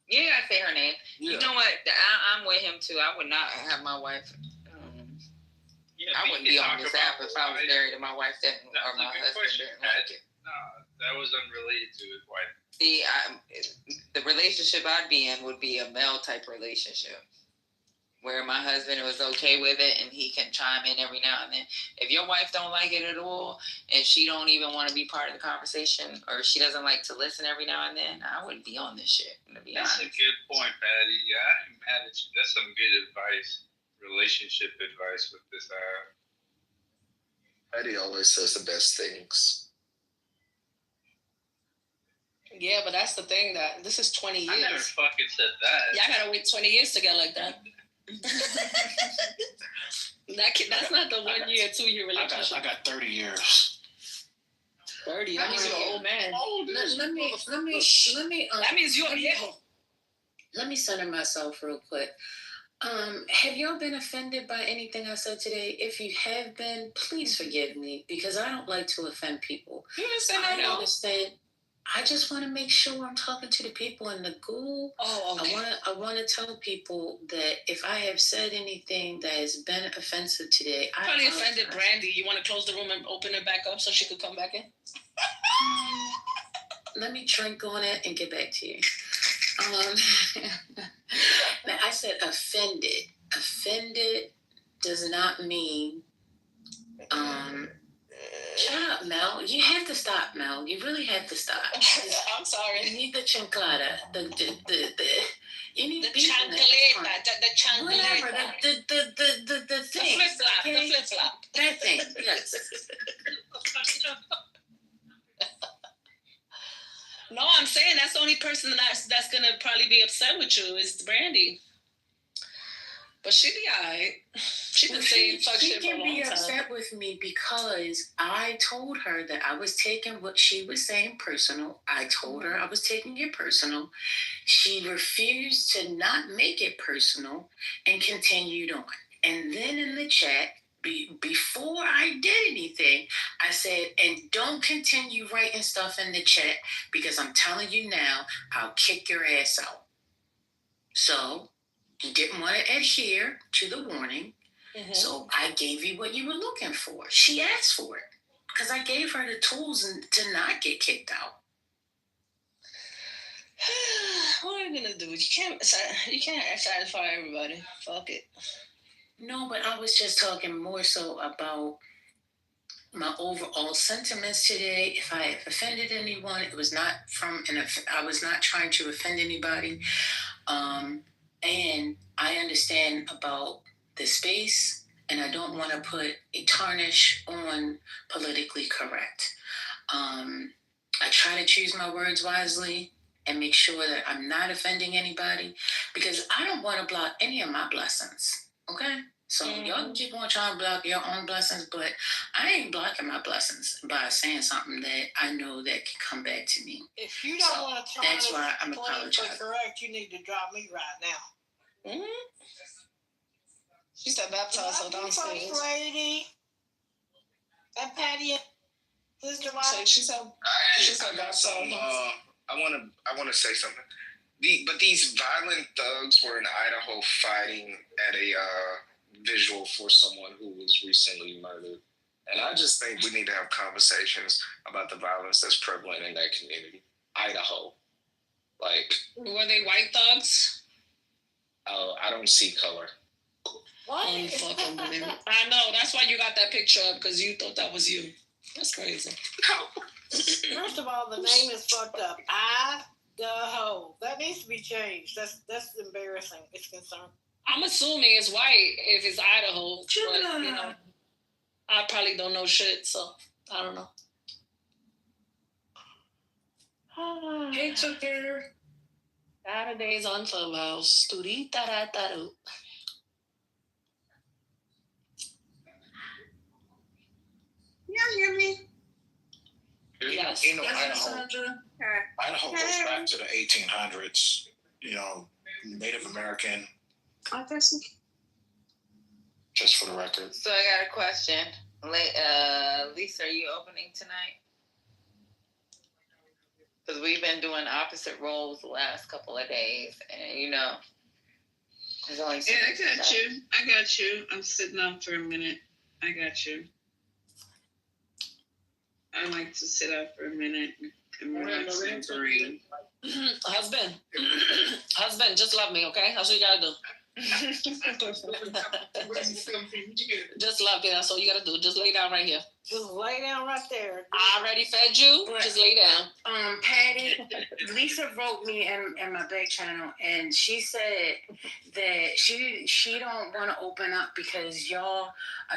Yeah, I say her name. Yeah. You know what? I'm with him too. I would not have my wife. I wouldn't be on this app if I was married and my wife didn't, or my husband didn't like it. No, that was unrelated to his wife. See, the relationship I'd be in would be a male type relationship, where my husband was okay with it and he can chime in every now and then. If your wife don't like it at all and she don't even want to be part of the conversation, or she doesn't like to listen every now and then, I wouldn't be on this shit. That's a good point, Patty. Yeah, I ain't mad at you. That's some good advice, relationship advice with this app. Patty always says the best things. Yeah, but that's the thing, that this is 20 years. I never fucking said that. Yeah, I gotta wait 20 years to get like that. That's not the 1 year, 2 year relationship. I got 30 years. 30. That means you're an old man. Let me. That means you're viejo. Let me center myself real quick. Have y'all been offended by anything I said today? If you have been, please forgive me, because I don't like to offend people. You didn't say that. I understand. I just want to make sure I'm talking to the people in the Google. Oh, okay. I want to tell people that if I have said anything that has been offensive today, I probably offended Brandy. You want to close the room and open it back up so she could come back in? Let me drink on it and get back to you. I said offended. Offended does not mean shut up, Mel. You have to stop, Mel. You really have to stop. I'm sorry. You need the chancleta. You need the chancleta. The chancleta. Whatever. The thing. The flip-flop. Okay? The flip-flop. That thing. Yes. No, I'm saying that's the only person that's gonna probably be upset with you is Brandy. But she be alright. She been saying fuck shit for a long time. She can be upset with me because I told her that I was taking what she was saying personal. I told her I was taking it personal. She refused to not make it personal and continued on. And then in the chat, before I did anything, I said, and don't continue writing stuff in the chat because I'm telling you now, I'll kick your ass out. So you didn't want to adhere to the warning. Mm-hmm. So I gave you what you were looking for. She asked for it because I gave her the tools to not get kicked out. What are you gonna do? You can't satisfy everybody. Fuck it. No, but I was just talking more so about my overall sentiments today. If I have offended anyone, it was not I was not trying to offend anybody. And I understand about the space, and I don't want to put a tarnish on politically correct. I try to choose my words wisely and make sure that I'm not offending anybody because I don't want to block any of my blessings. Okay? So y'all keep on trying to block your own blessings, but I ain't blocking my blessings by saying something that I know that can come back to me. If you don't want to that's why I'm apologizing. Correct, you need to drop me right now. Mm-hmm. She said baptized her downstairs. First lady. And Patty and Sister Wife. She said baptized. I want to say something. But these violent thugs were in Idaho fighting at a visual for someone who was recently murdered. And I just think we need to have conversations about the violence that's prevalent in that community. Idaho. Like. Were they white thugs? Oh, I don't see color. What? I know. That's why you got that picture up, because you thought that was you. That's crazy. First of all, the name is fucked up. Idaho. That needs to be changed. That's embarrassing. It's concerned. I'm assuming it's white if it's Idaho. But, you know, I probably don't know shit, so I don't know. Hey, Tucker. Saturdays on Clubhouse. Turi-tara-taru. Y'all hear me? Yes. You know, Idaho goes back to the 1800s. You know, Native American. Just for the record. So I got a question. Lisa, are you opening tonight? Because we've been doing opposite roles the last couple of days, and you know, there's only. Yeah, I got you. I'm sitting up for a minute. I got you. I like to sit up for a minute and relax and breathe. Husband, just love me, okay? That's what you gotta do. Just love me. That's all you gotta do. Just lay down right here. Just lay down right there. I already fed you. Just lay down. Patty, Lisa wrote me in my back channel, and she said that she don't want to open up because y'all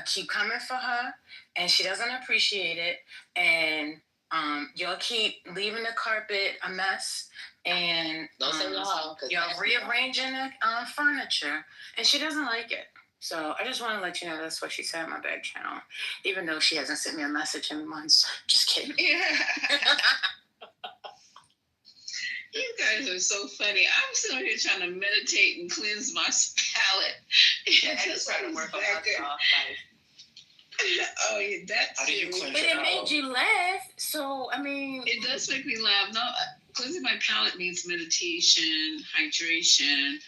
keep coming for her, and she doesn't appreciate it, and y'all keep leaving the carpet a mess, and y'all rearranging the furniture, and she doesn't like it. So I just want to let you know that's what she said in my back channel, even though she hasn't sent me a message in months. Just kidding. Yeah. You guys are so funny. I'm sitting here trying to meditate and cleanse my palate. Yeah, I just trying to work on my soft life. Oh, yeah, that's it. But it made you laugh, so I mean, it does make me laugh. No, cleansing my palate means meditation, hydration,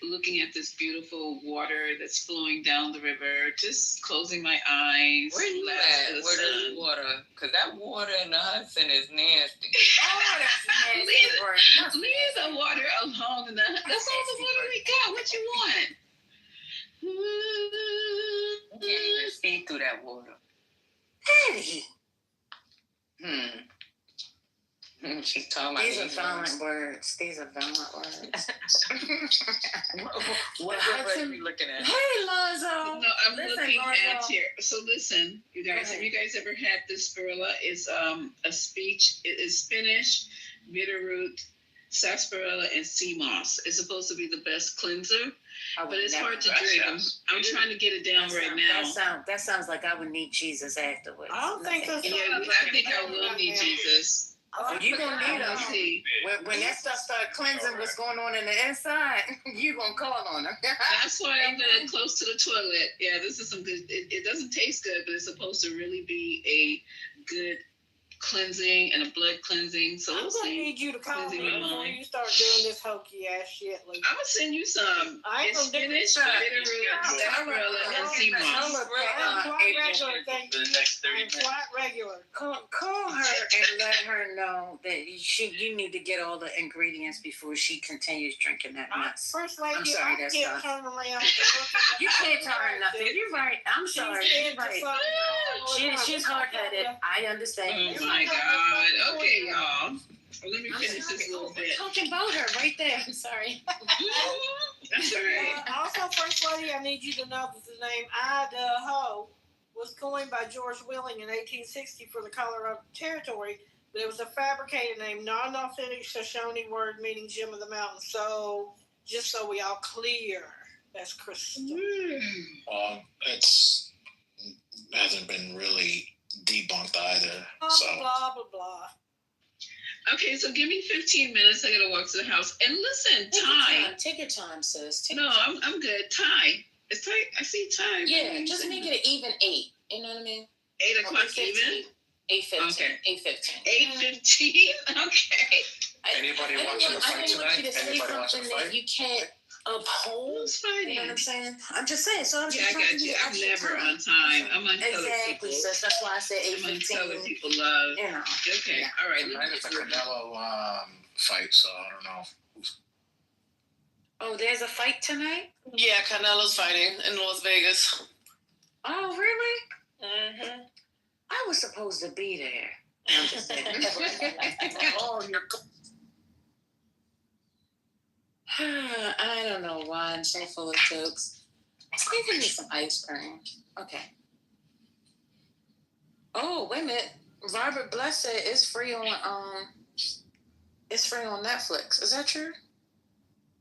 looking at this beautiful water that's flowing down the river, just closing my eyes. Where you at? Where there's water? Because that water in the Hudson is nasty. Oh, that's nasty. Leave the water alone. That's all the water we got. What you want? You can't even see through that water. Patty. She's talking about these are violent words. These are violent words. What are you looking at? Hey, Lonzo. No, I'm looking at here. So listen, you guys, have you guys ever had this spirula? It's a speech. It is spinach, bitterroot, sarsaparilla, and sea moss. It's supposed to be the best cleanser, but it's hard to drink. I'm trying to get it down right now. That sounds like I would need Jesus afterwards. I don't think so. Yeah, I think I will need Jesus. You're going to need him. When that stuff starts cleansing what's going on in the inside, you're going to call on him. That's why I'm going close to the toilet. Yeah, this is some good. It doesn't taste good, but it's supposed to really be a good cleansing and a blood cleansing. So I'm gonna need you to call me before you start doing this hokey ass shit. Like, I'm gonna send you some. I ain't gonna do spinach, sarsaparilla, and sea moss. Quite regular, thank you. Quite regular. Call her and let her know that you need to get all the ingredients before she continues drinking that mess. First lady, I'm sorry, I can't turn around. You can't tell her nothing. You're right. I'm sorry. You're right. She's hard-headed. I understand. Oh my God. Okay, y'all. Let me finish this little bit. Talking about her right there. I'm sorry. That's all right. Also, First Lady, I need you to know that the name Idaho was coined by George Willing in 1860 for the Colorado Territory, but it was a fabricated name, not an authentic Shoshone word meaning Gem of the Mountains. So, just so we all clear, that's crystal. It's hasn't been really debunked either. Blah, blah, blah. Okay, so give me 15 minutes. I gotta walk to the house. And listen, Take your time, sis. I'm good. Ty. It's Ty. I see Ty. Yeah, just make it an even 8. You know what I mean? 8 o'clock even? 8:15. Okay. 8:15. 8:15? Okay. Anybody watching the fight tonight? Anybody watching the fight? You can't uphold. Who's fighting? You know what I'm saying? I'm just saying. So I'm just I got you. I'm never on time. I'm on color exactly, people. Sis. That's why I said 8:15. I'm on color people love. You know. Okay. Yeah. All right. Tonight it's a Canelo fight, so I don't know. Oh, there's a fight tonight? Yeah, Canelo's fighting in Las Vegas. Oh, really? Mm-hmm. I was supposed to be there. I'm just saying. I don't know why I'm so full of jokes. Give me some ice cream. Okay. Oh, wait a minute. Robert Blessed is free on Netflix. Is that true?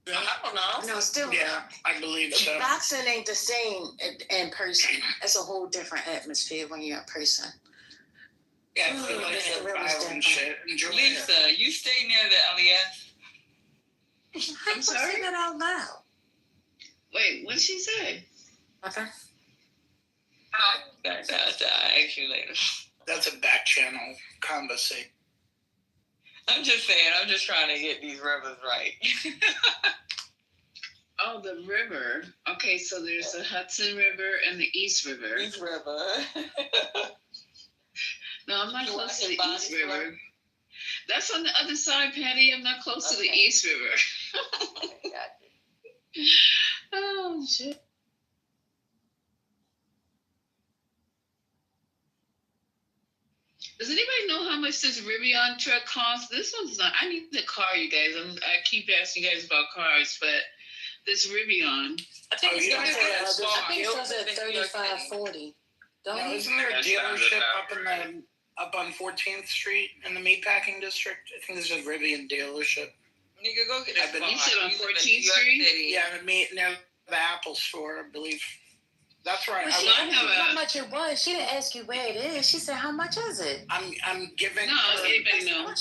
I don't know. No, still. Yeah, I believe so. Boxing ain't the same in person. It's a whole different atmosphere when you're in person. Yeah, I feel like it's really violent shit. Lisa, you stay near the LES. I'm sorry? Say that out loud. Wait, what did she say? Okay. I'll ask you later. That's a back channel conversation. I'm just saying, I'm just trying to get these rivers right. Oh, the river. Okay, so there's the Hudson River and the East River. East River. No, I'm not close to the East River. That's on the other side, Patty. I'm not close to the East River. Oh, shit. Does anybody know how much this Rivian truck costs? This one's not. I need the car, you guys. I keep asking you guys about cars, but this Rivian. I think it's at 35-40. No, isn't there a dealership up on 14th Street in the meatpacking district? I think there's a Rivian dealership. Nigga, go get a You said on 14th Street? Yeah, near the Apple store, I believe. That's right. Well, she asked you how much it was. She didn't ask you where it is. She said, "How much is it?" I'm giving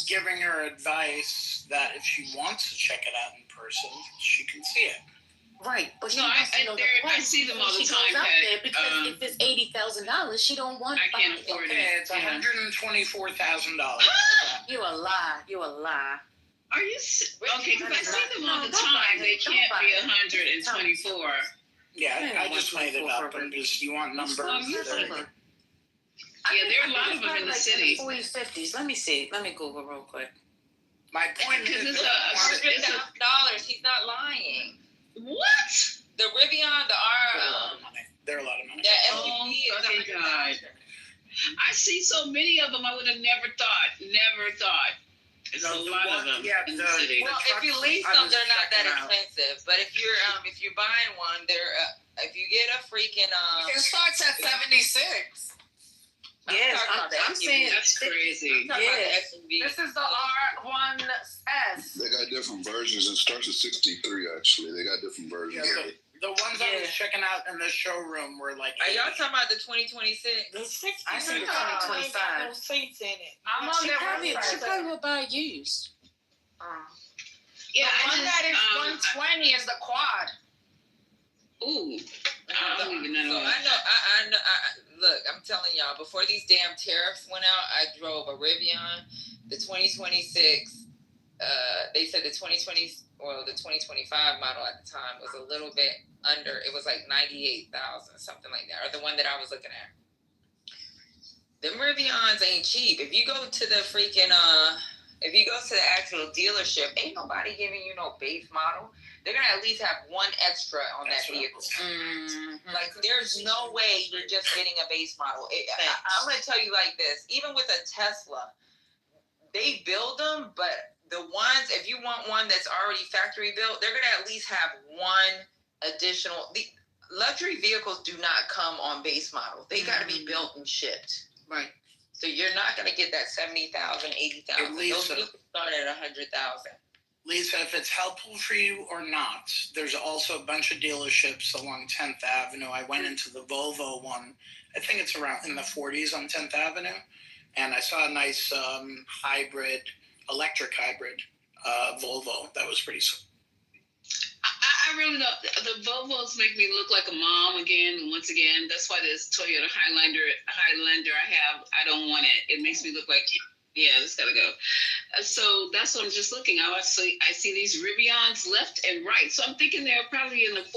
giving her advice that if she wants to check it out in person, she can see it. Right, but I see them all the time. Out there because if it's $80,000, she don't want. I can't afford it. It's $124,000. You a lie. You a lie. Are you okay? Because I see them all the time. They can't be 124. Yeah, I just made it up. You want numbers? Yeah, there are a lot of them in the city. 40s, 50s. Let me see. Let me Google real quick. My point is, $100,000. He's not lying. What? The Rivian, the R. They're a lot of money. That Oh, SUV fucking God. I see so many of them. I would have never thought. It's a lot of them in the city. Well, if you lease them, they're not that expensive. But if you're buying one, they're if you get a freaking it starts at 76. Yes, I'm saying that's crazy. This is the R1S. They got different versions. It starts at 63. Actually, they got different versions. Yeah, the ones I was checking out in the showroom were like. Are y'all talking about the 2026? The 63. I see the 2025. No seats in it. I'm on their website. She probably will buy used. Yeah, the one that is 120 is the quad. Ooh, I don't even know. So I know. Look, I'm telling y'all, before these damn tariffs went out, I drove a Rivian. The 2026, they said the 2025 model at the time was a little bit under. It was like 98,000, something like that, or the one that I was looking at. Them Rivians ain't cheap. If you go to the freaking, if you go to the actual dealership, ain't nobody giving you no base model. They're gonna at least have one extra on that vehicle. Mm-hmm. Like, there's no way you're just getting a base model. I'm gonna tell you like this: even with a Tesla, they build them, but the ones, if you want one that's already factory built, they're gonna at least have one additional. The luxury vehicles do not come on base model. They gotta be built and shipped. Right. So you're not gonna get that 70,000, 80,000. Those vehicles start at 100,000. Lisa, if it's helpful for you or not, there's also a bunch of dealerships along 10th Avenue. I went into the Volvo one. I think it's around in the 40s on 10th Avenue. And I saw a nice electric hybrid Volvo. That was pretty sweet. I really know the Volvos make me look like a mom again. Once again, that's why this Toyota Highlander I don't want it. It makes me look like, yeah, this gotta go. So that's what I'm just looking. I see these Rivians left and right. So I'm thinking they're probably in the 40s. No,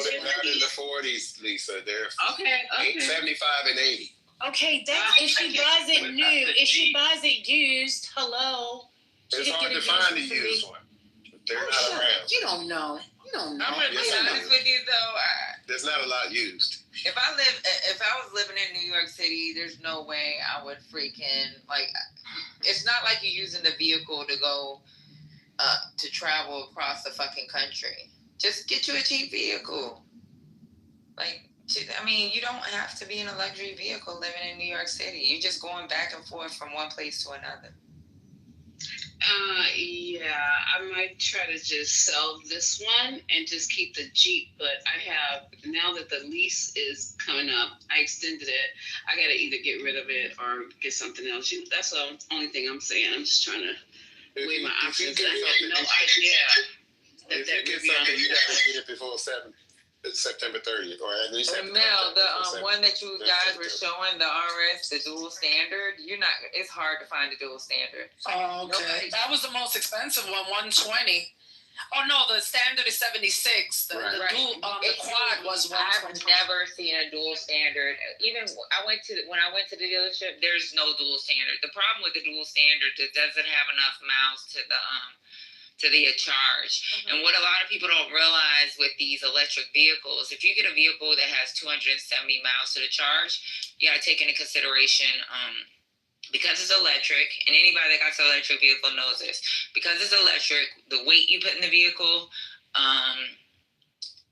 they're not in the 40s, Lisa. They're okay. 75 and 80. Okay, if she buys it new, if she buys it used, hello. It's hard to find a used one. They're not around. You don't know. I'm gonna be honest with you though. There's not a lot used. If I was living in New York City, there's no way I would freaking like. It's not like you're using the vehicle to go to travel across the fucking country. Just get you a cheap vehicle. Like, I mean, you don't have to be in a luxury vehicle living in New York City. You're just going back and forth from one place to another. Yeah, I might try to just sell this one and just keep the Jeep, but I have, now that the lease is coming up, I extended it. I got to either get rid of it or get something else. That's the only thing I'm saying. I'm just trying to weigh my options. I have no idea. If you get something, you got to get it before September 30th, or at least. Mel, the one that you guys were showing, the RS, the dual standard, it's hard to find a dual standard. Oh, okay. That was the most expensive one, 120. Oh no, the standard is 76. The dual, the quad was 120. I've never seen a dual standard. Even when I went to the dealership, there's no dual standard. The problem with the dual standard is it doesn't have enough miles to the charge. Mm-hmm. And what a lot of people don't realize with these electric vehicles, if you get a vehicle that has 270 miles to the charge, you got to take into consideration, because it's electric, and anybody that got an electric vehicle knows this, because it's electric, the weight you put in the vehicle,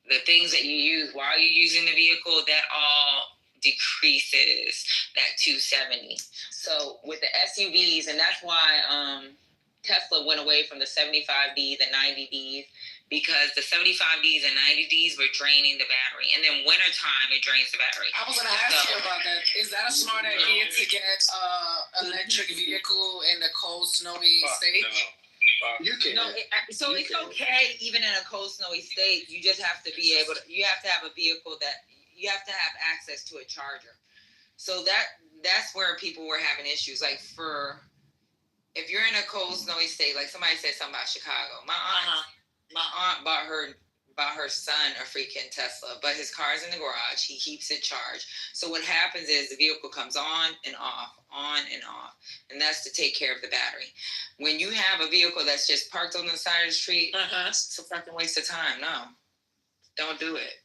the things that you use while you're using the vehicle, that all decreases that 270. So with the SUVs, and that's why Tesla went away from the 75Ds and 90Ds, because the 75Ds and 90Ds were draining the battery. And then wintertime, it drains the battery. I was going to ask you about that. Is that a smart idea to get an electric vehicle in a cold, snowy state? No. You can. It's okay even in a cold, snowy state. You just have to be able to, you have to have a vehicle that, you have to have access to a charger. So that's where people were having issues. Like if you're in a cold, snowy state, like somebody said something about Chicago. My aunt bought her son a freaking Tesla, but his car's in the garage. He keeps it charged. So what happens is the vehicle comes on and off, and that's to take care of the battery. When you have a vehicle that's just parked on the side of the street, it's a fucking waste of time. No, don't do it.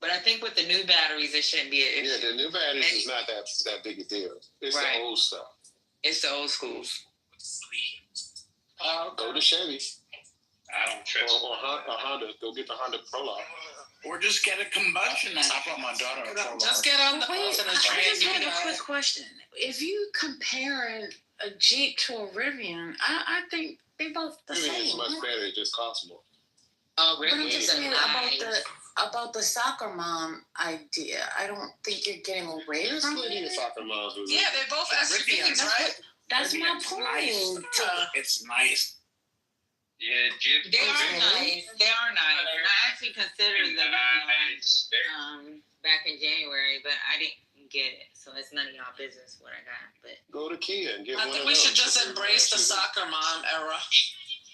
But I think with the new batteries, it shouldn't be an issue. Yeah, the new batteries is not that big a deal. It's the old stuff. It's the old schools. Go to Chevy. I don't trust. Or Honda. Go get the Honda Prologue. Or just get a combustion engine. I brought my daughter a Prologue. Just get on the Wait, bus and I the train. just had a quick question. If you comparing a Jeep to a Rivian, I think they both the Rivian same. is much better. It just costs more. Oh, But I'm really? just saying about the soccer mom idea. I don't think you're getting away There's from plenty of it. soccer moms. Yeah, they're both SUVs, right? That's my Rivian's point. nice. It's nice. Yeah, Jeep. They are nice. They are nice. And I actually considered them back in January, but I didn't get it. So it's none of y'all business what I got. But Go to Kia and get I one think of we those. should just embrace the soccer mom era.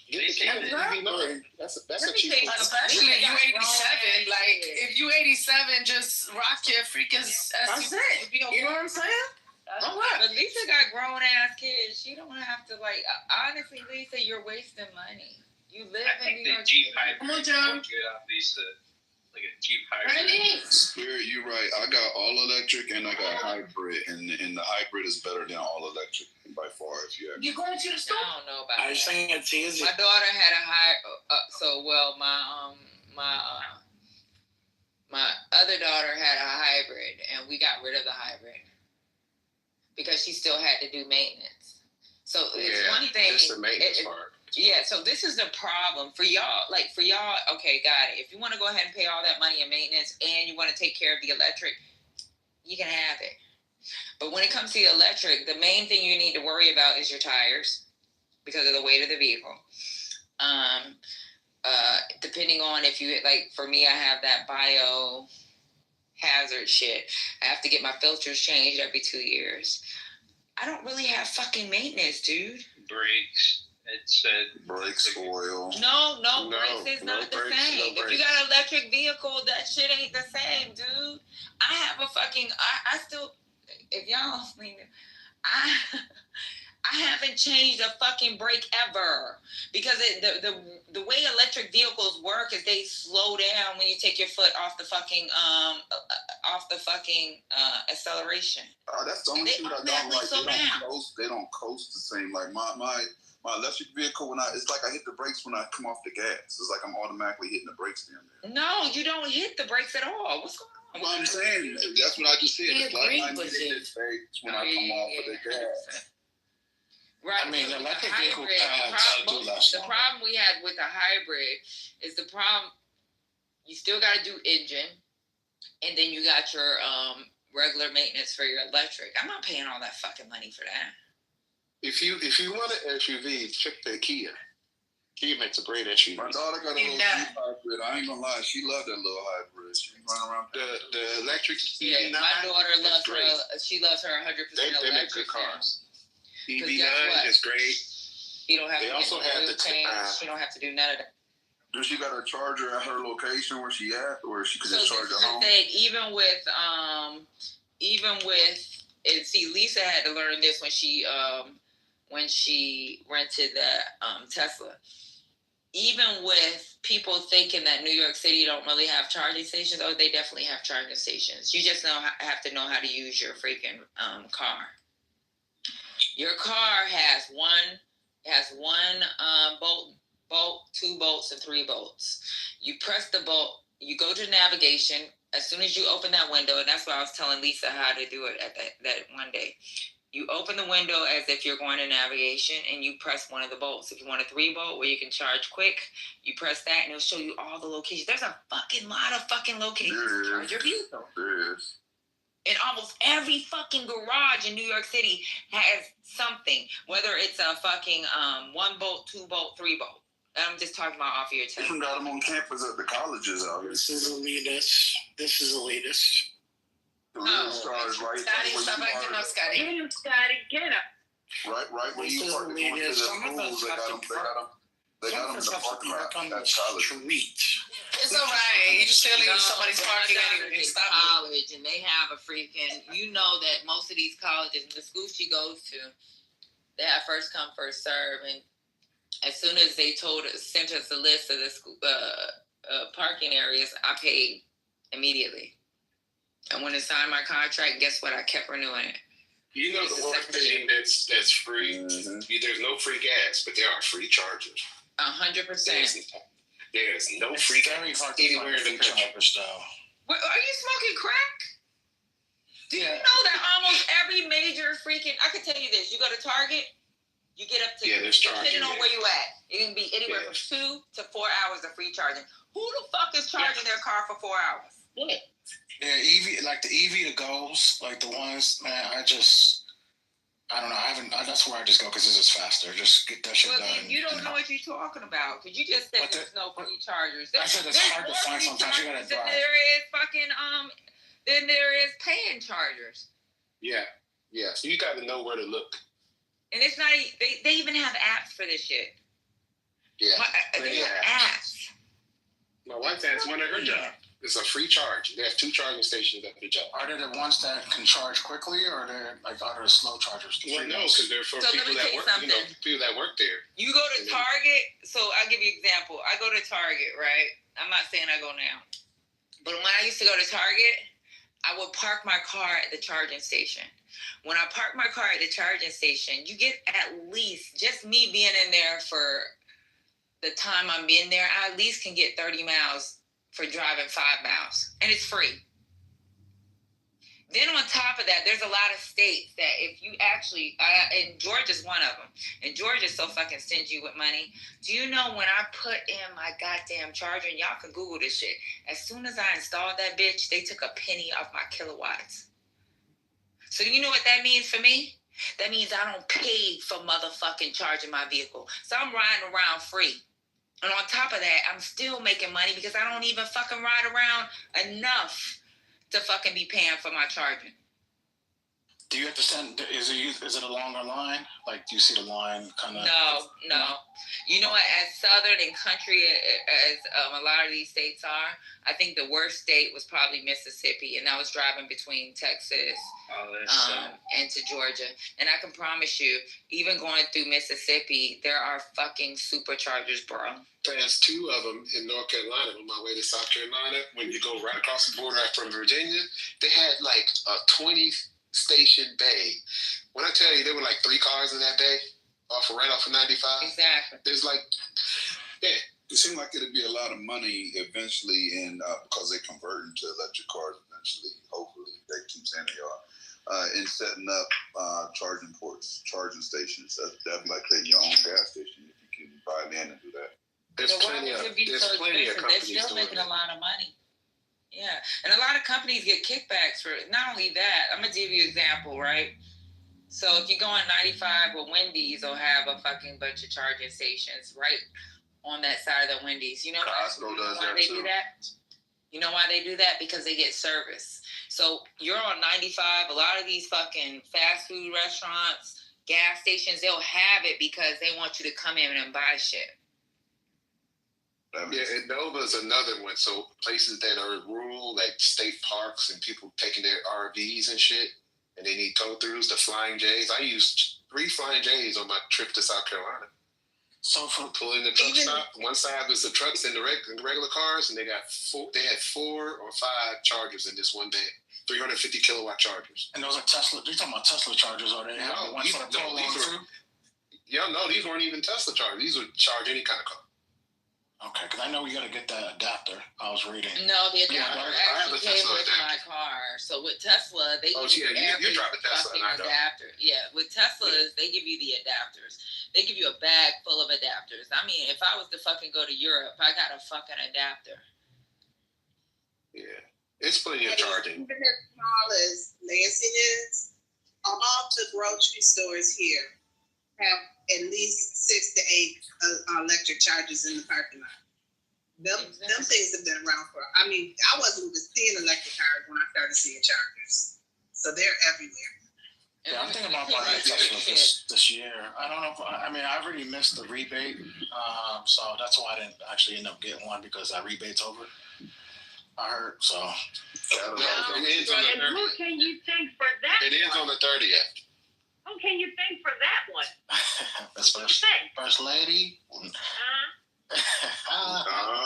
Get the Kia EV9. That's a cheap one. Especially if you 87. Like, if you 87, just rock your freaking That's SUV. it. You know what I'm saying? But Lisa got grown ass kids. She don't have to honestly, Lisa, you're wasting money. You live I in think New the York Jeep City. hybrid. Come on, John. Good on Lisa. Like a Jeep hybrid. Spirit, you're right. I got all electric and I got hybrid, and the hybrid is better than all electric by far. If you You going to the store? I don't know about I was that. saying it's easy. My daughter had a my other daughter had a hybrid, and we got rid of the hybrid because she still had to do maintenance. So it's one thing. It's the maintenance part. Yeah, so this is the problem for y'all. Okay, got it. If you want to go ahead and pay all that money in maintenance and you want to take care of the electric, you can have it. But when it comes to the electric, the main thing you need to worry about is your tires because of the weight of the vehicle. Depending on if you, for me, I have that biohazard shit. I have to get my filters changed every 2 years. I don't really have fucking maintenance, dude. Brakes. It said brakes, oil. No, brakes is not the same. If you got an electric vehicle, that shit ain't the same, dude. I have a fucking, I still, if y'all, I haven't changed a fucking brake ever because the way electric vehicles work is they slow down when you take your foot off the fucking acceleration. That's the only thing I don't like. They don't coast the same. Like my electric vehicle, it's like I hit the brakes when I come off the gas. It's like I'm automatically hitting the brakes down there. No, you don't hit the brakes at all. What's going on? Well, I'm saying that's what I just said. It's like I'm hitting the brakes when I come off of the gas. Right. I mean, electric vehicle the problem we had with the hybrid is the problem. You still got to do engine, and then you got your regular maintenance for your electric. I'm not paying all that fucking money for that. If you want an SUV, check the Kia. Kia makes a great SUV. My daughter got a little Jeep hybrid. I ain't gonna lie, she loved that little hybrid. She run around the electric. Yeah, my daughter loves her. She loves her 100% electric. They make good cars. EV9 is great. You don't have they to also have the you don't have to do none of that. Does she got a charger at her location where she at, or she could just charge at home? Even with and see, Lisa had to learn this when she rented the Tesla. Even with people thinking that New York City don't really have charging stations, they definitely have charging stations. You just have to know how to use your freaking car. Your car has one bolt, 2 bolts, and 3 bolts. You press the bolt, you go to navigation. As soon as you open that window, and that's why I was telling Lisa how to do it at that one day. You open the window as if you're going to navigation, and you press one of the bolts. If you want a 3-bolt where you can charge quick, you press that, and it'll show you all the locations. There's a fucking lot of fucking locations to charge your vehicle. There is. And almost every fucking garage in New York City has something, whether it's a fucking 1-bolt, 2-bolt, 3-bolt. I'm just talking about off of your test. You got them on campus at the colleges out here. This is elitist. Scotty, stop acting up, Scotty. Get him, Scotty. Get him. Right where you park going to the schools, they got them in the parking lot at college. It's all right. You still in somebody's parking anyway. Stop college, and they have a freaking. You know that most of these colleges, the school she goes to, they have first come, first serve, and as soon as they sent us a list of the school, parking areas, I paid immediately. I went to sign my contract. Guess what? I kept renewing it. You know the one thing that's free. There's no free gas, but there are free chargers. 100%. There's no free gas anywhere in the country. Wait, are you smoking crack? Do you know that almost every major freaking... I can tell you this. You go to Target, you get up to... there's charging. Depending on where you at, it can be anywhere from 2 to 4 hours of free charging. Who the fuck is charging their car for 4 hours? Yeah, EV, like the EV to goes, like the ones, man, I don't know. That's where I just go because it's just faster. Just get that shit done. You don't know what you're talking about because you just said there's no free chargers. I said it's hard to find sometimes. You gotta drive. There is fucking then there is paying chargers. Yeah. So you got to know where to look. And it's not. They even have apps for this shit. Yeah. They have apps. My wife has one at her job. It's a free charge. They have 2 charging stations at the job. Are they the ones that can charge quickly, or are they slow chargers? Well, no, because they're for people that work. People that work there. You go to Target. So I'll give you an example. I go to Target, right? I'm not saying I go now, but when I used to go to Target, I would park my car at the charging station. When I park my car at the charging station, you get at least, just me being in there for the time I'm in there, I at least can get 30 miles for driving 5 miles, and it's free. Then on top of that, there's a lot of states that if you actually, and Georgia's one of them, and Georgia's so fucking stingy with money. Do you know when I put in my goddamn charger, and y'all can Google this shit, as soon as I installed that bitch, they took a penny off my kilowatts. So you know what that means for me? That means I don't pay for motherfucking charging my vehicle. So I'm riding around free. And on top of that, I'm still making money because I don't even fucking ride around enough to fucking be paying for my charging. Do you understand? Is it a longer line? Like, do you see the line kind of? No. You know what? As southern and country as a lot of these states are, I think the worst state was probably Mississippi, and I was driving between Texas and to Georgia. And I can promise you, even going through Mississippi, there are fucking superchargers, bro. There's 2 of them in North Carolina on my way to South Carolina. When you go right across the border from Virginia, they had like a 20-station bay. When I tell you, there were like 3 cars in that bay, right off of 95. Exactly. There's like, it seemed like it'd be a lot of money eventually, and because they convert into electric cars eventually. Hopefully, they keep saying they are. In setting up charging ports, charging stations. That'd be like creating your own gas station if you can buy land and do that. There's plenty of companies. They're still making a lot of money. Yeah, and a lot of companies get kickbacks for not only that. I'm gonna give you an example, right? So if you go on 95, well, Wendy's will have a fucking bunch of charging stations right on that side of the Wendy's. You know why they do that? You know why they do that? Because they get service. So you're on 95. A lot of these fucking fast food restaurants, gas stations, they'll have it because they want you to come in and buy shit. Yeah, and Nova's another one. So places that are rural, like state parks, and people taking their RVs and shit, and they need tow-throughs, the Flying J's. I used 3 Flying J's on my trip to South Carolina. So for pulling the truck stop, one side was the trucks and the regular cars, and they had 4 or 5 chargers in this one day. 350 kilowatt chargers. And those are Tesla. You're talking about Tesla chargers, are they? These weren't even Tesla chargers. These would charge any kind of car. Okay, because I know you got to get that adapter. I was reading. No, the adapter actually came with my car. So with Tesla, they give you every fucking adapter. Yeah, with Teslas, they give you the adapters. They give you a bag full of adapters. I mean, if I was to fucking go to Europe, I got a fucking adapter. Yeah, it's plenty of charging. Even as small as Lansing is, all the grocery stores here have at least 6 to 8 electric chargers in the parking lot. Them things have been around for, I wasn't even seeing electric cars when I started seeing chargers. So they're everywhere. Yeah, I'm thinking about buying a Tesla this year. I don't know I already missed the rebate. So that's why I didn't actually end up getting one because that rebate's over. I heard, so. Who can you thank for that? It is on the 30th. Who can you thank for that one? That's first lady.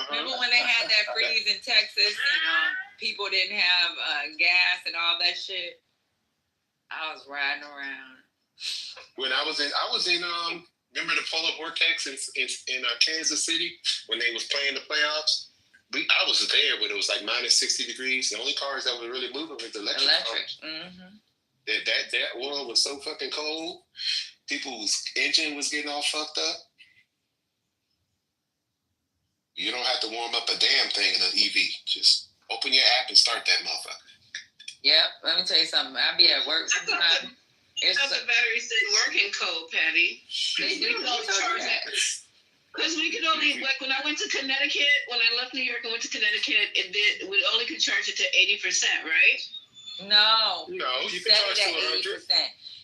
Remember when they had that freeze in Texas and people didn't have gas and all that shit? I was riding around. When I was in Remember the polar vortex in Kansas City when they was playing the playoffs? I was there when it was like minus 60 degrees. The only cars that were really moving was the electric cars. Mm-hmm. That world was so fucking cold. People's engine was getting all fucked up. You don't have to warm up a damn thing in an EV. Just open your app and start that motherfucker. Yep. Let me tell you something. I be at work sometimes. I thought the batteries didn't work in cold, Patty. They do only charge it. Because we could only, like when I went to Connecticut, when I left New York and went to Connecticut, we only could charge it to 80%, right? No, you can charge to 100%.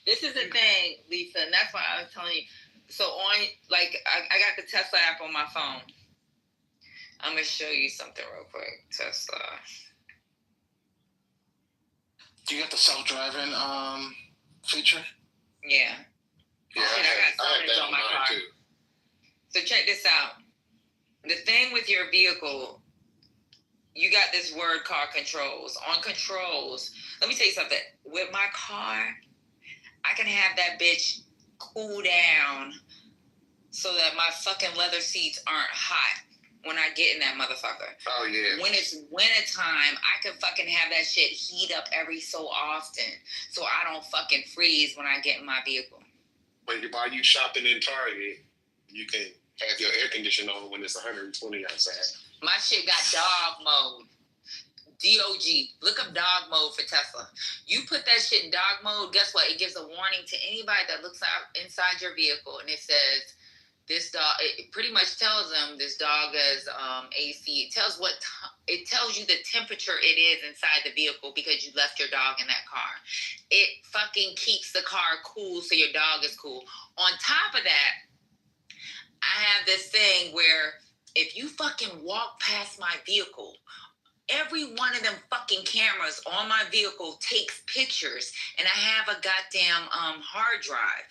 This is the thing, Lisa, and that's why I was telling you. So on, like, I got the Tesla app on my phone. I'm gonna show you something real quick. Tesla. Do you got the self-driving feature? Yeah. Yeah, I got that on my car too. So check this out. The thing with your vehicle, you got this word called controls. On controls, let me tell you something. With my car, I can have that bitch cool down so that my fucking leather seats aren't hot when I get in that motherfucker. Oh, yeah. When it's wintertime, I can fucking have that shit heat up every so often so I don't fucking freeze when I get in my vehicle. While you shopping in Target, you can have your air conditioner on when it's 120 outside. My shit got dog mode. DOG. Look up dog mode for Tesla. You put that shit in dog mode, guess what? It gives a warning to anybody that looks out inside your vehicle, and it says, this dog, it pretty much tells them this dog has AC. It tells it tells you the temperature it is inside the vehicle because you left your dog in that car. It fucking keeps the car cool so your dog is cool. On top of that, I have this thing where if you fucking walk past my vehicle, every one of them fucking cameras on my vehicle takes pictures, and I have a goddamn hard drive.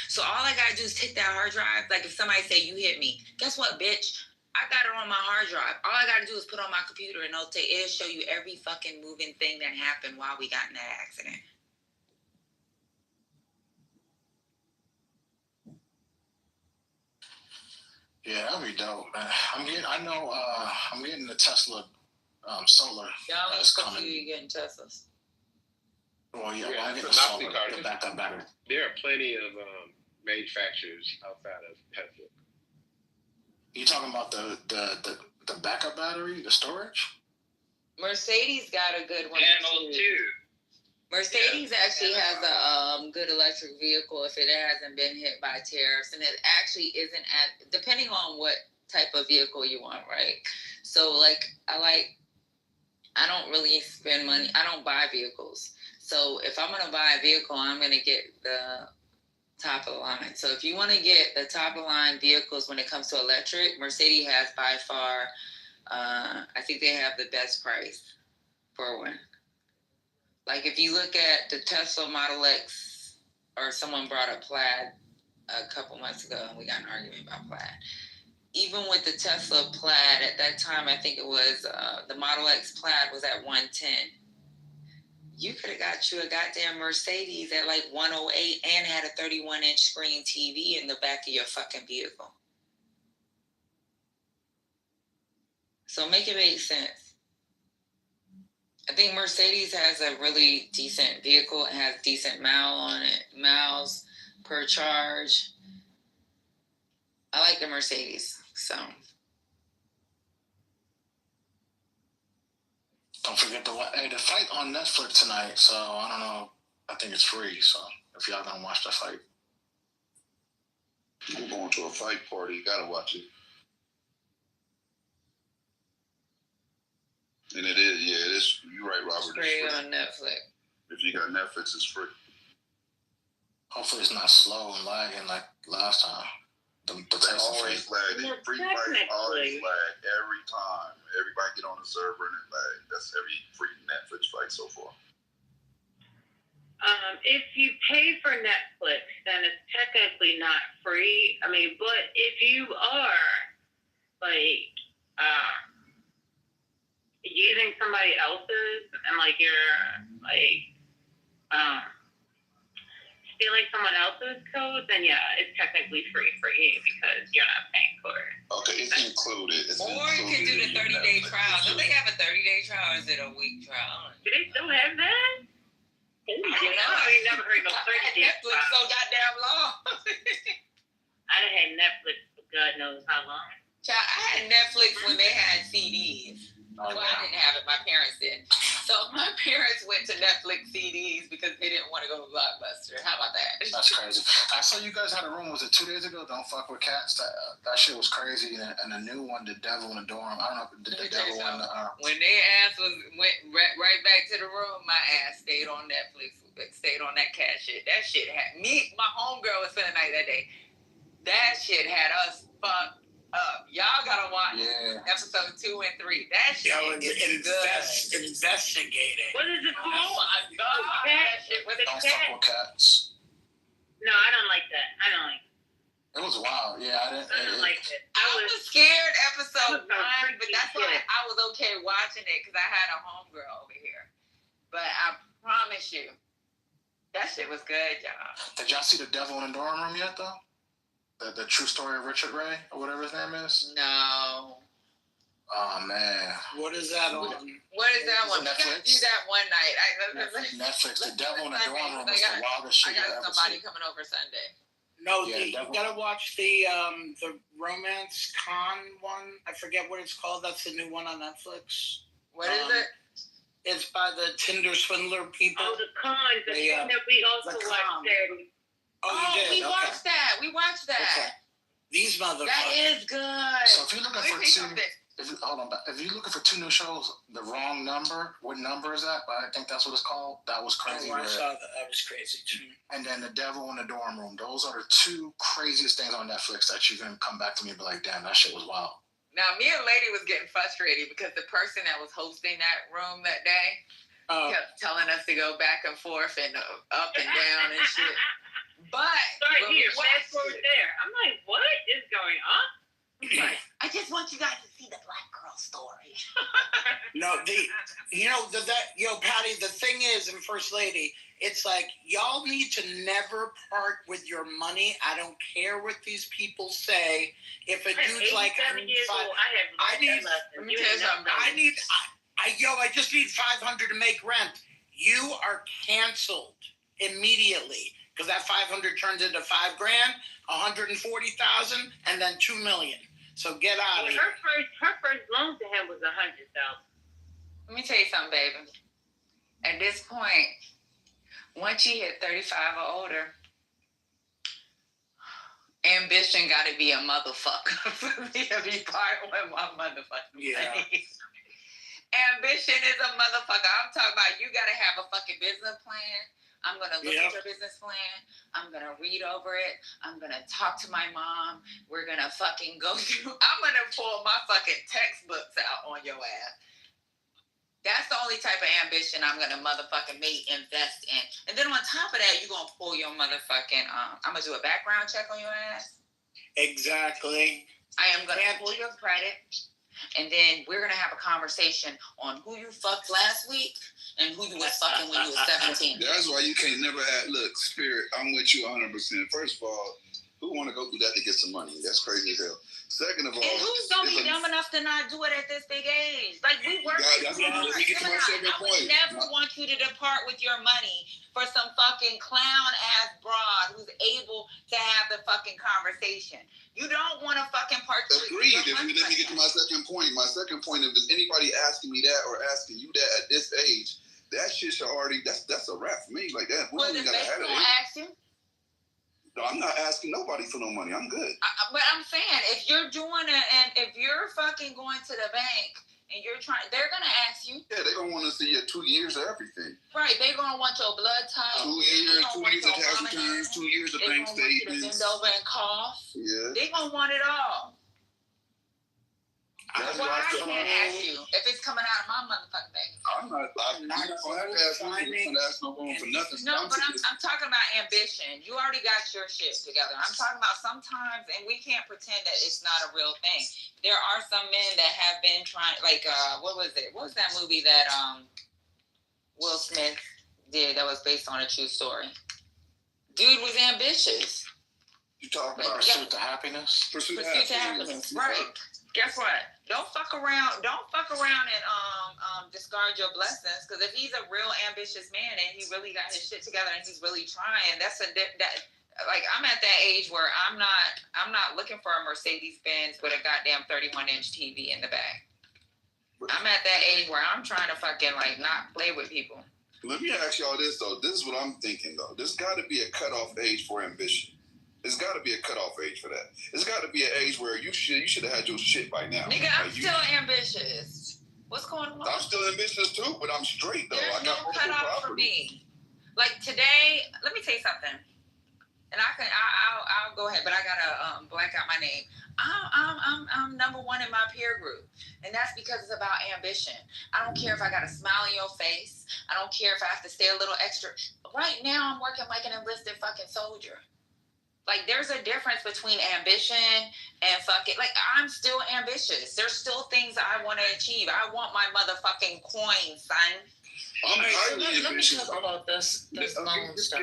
So all I gotta do is take that hard drive. Like if somebody say you hit me, guess what, bitch? I got it on my hard drive. All I gotta do is put on my computer and it'll show you every fucking moving thing that happened while we got in that accident. Yeah, that'd be dope, man. I'm getting the Tesla solar. Y'all that's coming. You getting Teslas? Well, yeah, I'm getting the solar, the backup battery. There are plenty of manufacturers outside of Tesla. You talking about the backup battery, the storage? Mercedes got a good one too. Mercedes actually has a good electric vehicle if it hasn't been hit by tariffs, and it actually isn't depending on what type of vehicle you want, right? So like I don't really spend money. I don't buy vehicles. So if I'm going to buy a vehicle, I'm going to get the top of the line. So if you want to get the top of the line vehicles when it comes to electric, Mercedes has by far, I think they have the best price for one. Like if you look at the Tesla Model X, or someone brought up Plaid a couple months ago, and we got an argument about Plaid. Even with the Tesla Plaid, at that time, I think it was the Model X Plaid was at 110. You could have got you a goddamn Mercedes at like 108 and had a 31-inch screen TV in the back of your fucking vehicle. So make it make sense. I think Mercedes has a really decent vehicle. It has decent miles per charge. I like the Mercedes, so. Don't forget the fight on Netflix tonight. So I don't know. I think it's free. So if y'all gonna watch the fight, I'm going to a fight party. You gotta watch it. And it is. You're right, Robert. It's free on Netflix. If you got Netflix, it's free. Hopefully it's not slow and lagging like last time. The always lag. Free fight always lag every time. Everybody get on the server and it lag. That's every free Netflix fight so far. If you pay for Netflix, then it's technically not free. I mean, but if you are like using somebody else's and like you're like stealing someone else's code, then yeah, it's technically free for you because you're not paying for it. Okay, it's included. Or you can do the 30-day trial. Do they have a 30-day trial, or is it a week trial? Do they still have that? I ain't never heard of 30 days. Netflix so goddamn long. I done had Netflix for God knows how long. Child, I had Netflix when they had CDs. Well, I didn't have it. My parents did. So my parents went to Netflix CDs because they didn't want to go to Blockbuster. How about that? That's crazy. I saw you guys had a room. Was it 2 days ago? Don't fuck with cats. That shit was crazy. And the new one, The Devil in the Dorm. I don't know if the Devil one. When their ass went right back to the room, my ass stayed on Netflix. Stayed on that cat shit. That shit had me. My homegirl was spending the night that day. That shit had us fucked up. Y'all gotta watch episode 2 and 3. That shit is good. Investigating. What is it called? Oh my god. That shit with the Don't cat. fuck with cats. No, I don't like that. I don't like It was wild. Yeah, I don't like it. I was scared episode 1, but that's why I was okay watching it because I had a homegirl over here. But I promise you, that shit was good, y'all. Did y'all see The Devil in the Dorm Room yet, though? The true story of Richard Ray, or whatever his name is? No. Oh, man. What is that on? What is that one? Netflix? We gotta do that one night. Netflix. The Devil in the Dorm Room was the wildest shit I I got ever somebody seen. coming over Sunday. No, you gotta watch the romance con one. I forget what it's called. That's the new one on Netflix. What is it? It's by the Tinder swindler people. Oh, the con. The thing that we also watched there. Oh, you did? We watched that. We watched that. Okay. These motherfuckers. That is good. So if you're looking for if you're looking for 2 new shows, The Wrong Number. What number is that? I think that's what it's called. That was crazy. Oh, I saw that. That was crazy too. And then The Devil in the Dorm Room. Those are the 2 craziest things on Netflix that you can come back to me and be like, damn, that shit was wild. Now, me and Lady was getting frustrated because the person that was hosting that room that day kept telling us to go back and forth and up and down and shit. But start here, fast forward there. I'm like, what is going on? I just want you guys to see the black girl story. No, Patty, the thing is, and First Lady, it's like, y'all need to never part with your money. I don't care what these people say. If a dude's like, I just need 500 to make rent. You are canceled immediately. Because that 500 turns into $5,000, 140,000, and then $2 million. So get out of here. Her first loan to him was $100,000. Let me tell you something, baby. At this point, once you hit 35 or older, ambition got to be a motherfucker for me to be part with my motherfucking money. Ambition is a motherfucker. I'm talking about you got to have a fucking business plan. I'm going to look at your business plan. I'm going to read over it. I'm going to talk to my mom. We're going to fucking go through. I'm going to pull my fucking textbooks out on your ass. That's the only type of ambition I'm going to motherfucking invest in. And then on top of that, you're going to pull your motherfucking, I'm going to do a background check on your ass. Exactly. I am going to pull your credit. And then we're going to have a conversation on who you fucked last week and who you was fucking when you was 17. That's why you can't never look, Spirit, I'm with you 100%. First of all, who want to go through that to get some money? That's crazy as hell. Second of all, and who's gonna be dumb enough to not do it at this big age? Like, we work hard. Let me get to my second point. I would never want you to depart with your money for some fucking clown ass broad who's able to have the fucking conversation. You don't want to fucking partake. Agreed. Let me get to my second point. My second point, if there's anybody asking me that or asking you that at this age, that shit should already, that's a wrap for me. Like that. Well, if they don't ask you. I'm not asking nobody for no money. I'm good. But I'm saying, if you're doing it and if you're fucking going to the bank and you're trying, they're going to ask you. Yeah, they're going to want to see your 2 years of everything. Right. They're going to want your blood type. 2 years, 2 years of tax returns, 2 years of bank statements. Bend over and cough. Yeah. They're going to want it all. I can't ask you if it's coming out of my motherfucking bank. I'm not going to ask no one for nothing. No, but I'm talking about ambition. You already got your shit together. I'm talking about sometimes, and we can't pretend that it's not a real thing. There are some men that have been trying, like, what was it? What was that movie that Will Smith did that was based on a true story? Dude ambitious. You talking about pursuit to happiness? Pursuit to happiness, right? Guess what? Don't fuck around and discard your blessings. Because if he's a real ambitious man and he really got his shit together and he's really trying, like I'm at that age where I'm not looking for a Mercedes Benz with a goddamn 31-inch TV in the back. I'm at that age where I'm trying to fucking like not play with people. Let me ask y'all this though. This is what I'm thinking though. There's got to be a cutoff age for ambition. There's got to be a cutoff age for that. There's got to be an age where you should have had your shit by now. Nigga, I'm still ambitious. What's going on? I'm still ambitious too, but I'm straight though. There's no cutoff for me. Like today, let me tell you something. And I'll go ahead, but I gotta blank out my name. I'm number one in my peer group, and that's because it's about ambition. I don't care if I got a smile on your face. I don't care if I have to stay a little extra. Right now, I'm working like an enlisted fucking soldier. Like, there's a difference between ambition and fucking, like, I'm still ambitious. There's still things I want to achieve. I want my motherfucking coin, son. I'm highly ambitious. Let me talk about this long stuff.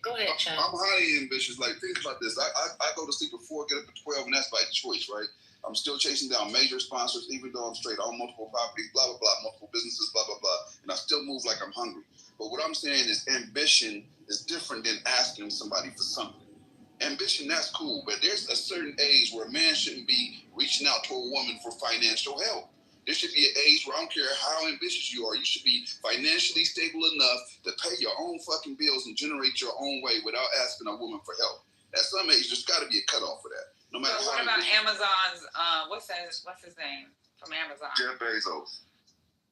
Go ahead, Chad. I'm highly ambitious. Like, think about this. I go to sleep at 4, get up at 12, and that's by choice, right? I'm still chasing down major sponsors, even though I'm straight. I own multiple properties, blah, blah, blah, multiple businesses, blah, blah, blah. And I still move like I'm hungry. But what I'm saying is ambition is different than asking somebody for something. Ambition, that's cool, but there's a certain age where a man shouldn't be reaching out to a woman for financial help. There should be an age where I don't care how ambitious you are, you should be financially stable enough to pay your own fucking bills and generate your own way without asking a woman for help. At some age, there's got to be a cutoff for that. No matter so how. What about Amazon's? What's his name from Amazon? Jeff Bezos.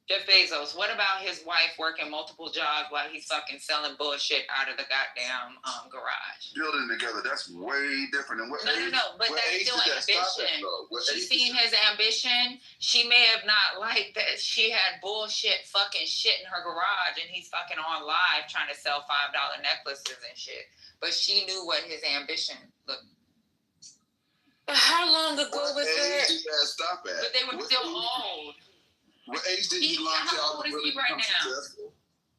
Jeff Bezos. What about his wife working multiple jobs while he's fucking selling bullshit out of the goddamn garage? Building together, that's way different than what age. No, but that's still ambition. She's seen his ambition. She may have not liked that she had bullshit fucking shit in her garage and he's fucking on live trying to sell $5 necklaces and shit. But she knew what his ambition looked. But how long ago was that? Stop at? But they were still old. What age did he launch out to really become successful?